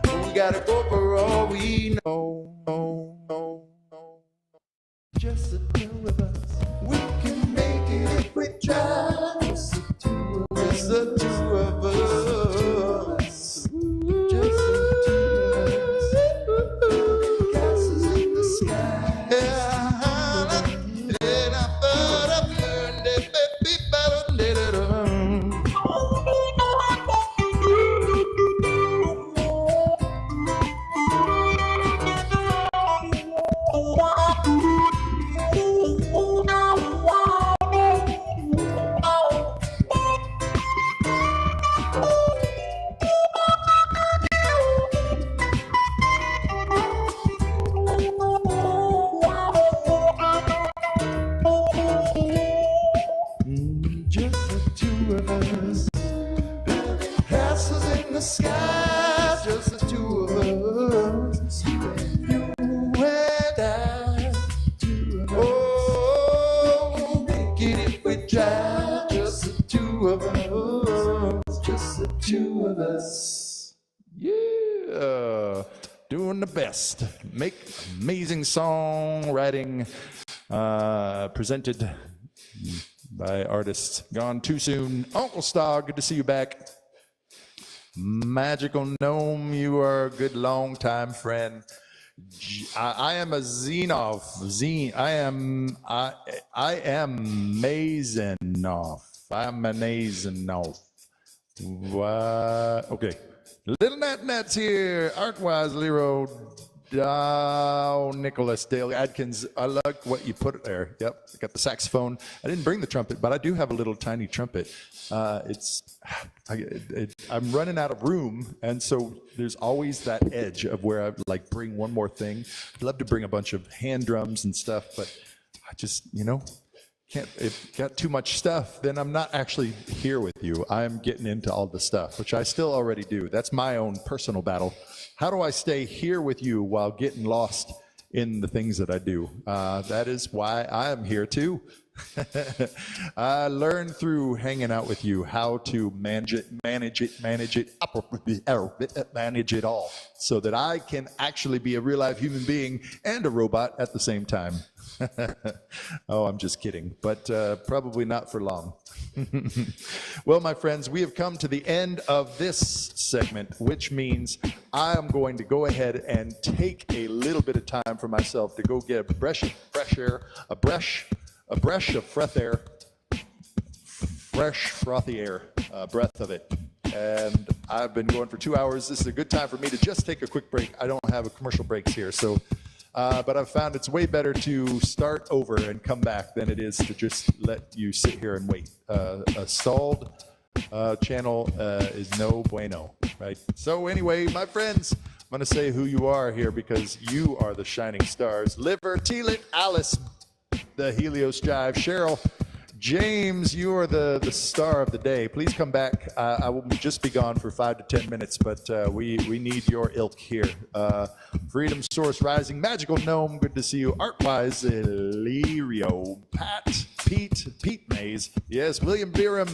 But we gotta go for all we know. Just the two of us. We can make it if we try. Just the two of us. Just the two of us. Just the two of us. Castles in the sky. Yeah. Doing the best. Make amazing songwriting presented by artists gone too soon. Uncle Star, good to see you back. Magical Gnome, you are a good long-time friend. I am a Xenov. I am Mazenoff. I'm an Azenoff. What? Okay. Little Nat's here. Artwise, Lero, Dow, Nicholas, Dale Adkins. I like what you put there. Yep, I got the saxophone. I didn't bring the trumpet, but I do have a little tiny trumpet. I'm running out of room, and so there's always that edge of where I like bring one more thing. I'd love to bring a bunch of hand drums and stuff, but I just, can't. If got too much stuff, then I'm not actually here with you. I'm getting into all the stuff, which I still already do. That's my own personal battle. How do I stay here with you while getting lost in the things that I do? That is why I am here too. I learned through hanging out with you how to manage it all, so that I can actually be a real life human being and a robot at the same time. Oh, I'm just kidding, but probably not for long. Well, my friends, we have come to the end of this segment, which means I am going to go ahead and take a little bit of time for myself to go get a breath of fresh air, fresh, frothy air, breath of it. And I've been going for 2 hours. This is a good time for me to just take a quick break. I don't have a commercial breaks here, so but I've found it's way better to start over and come back than it is to just let you sit here and wait. A stalled channel is no bueno, right? So anyway, my friends, I'm going to say who you are here because you are the shining stars. Liver, Teelit, Alice, the Helios Jive, Cheryl, James, you are the star of the day. Please come back. I will just be gone for 5 to 10 minutes, but we need your ilk here. Freedom Source Rising, Magical Gnome, good to see you. Artwise, Illyrio, Pete Mays, yes, William Biram,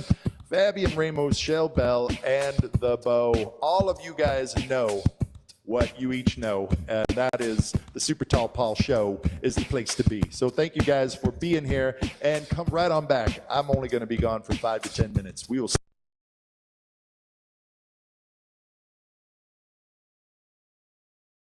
Fabian Ramos, Shell Bell, and the Bow. All of you guys know what you each know, and that is the Super Tall Paul Show is the place to be. So thank you guys for being here, and come right on back. I'm only going to be gone for 5 to 10 minutes. We will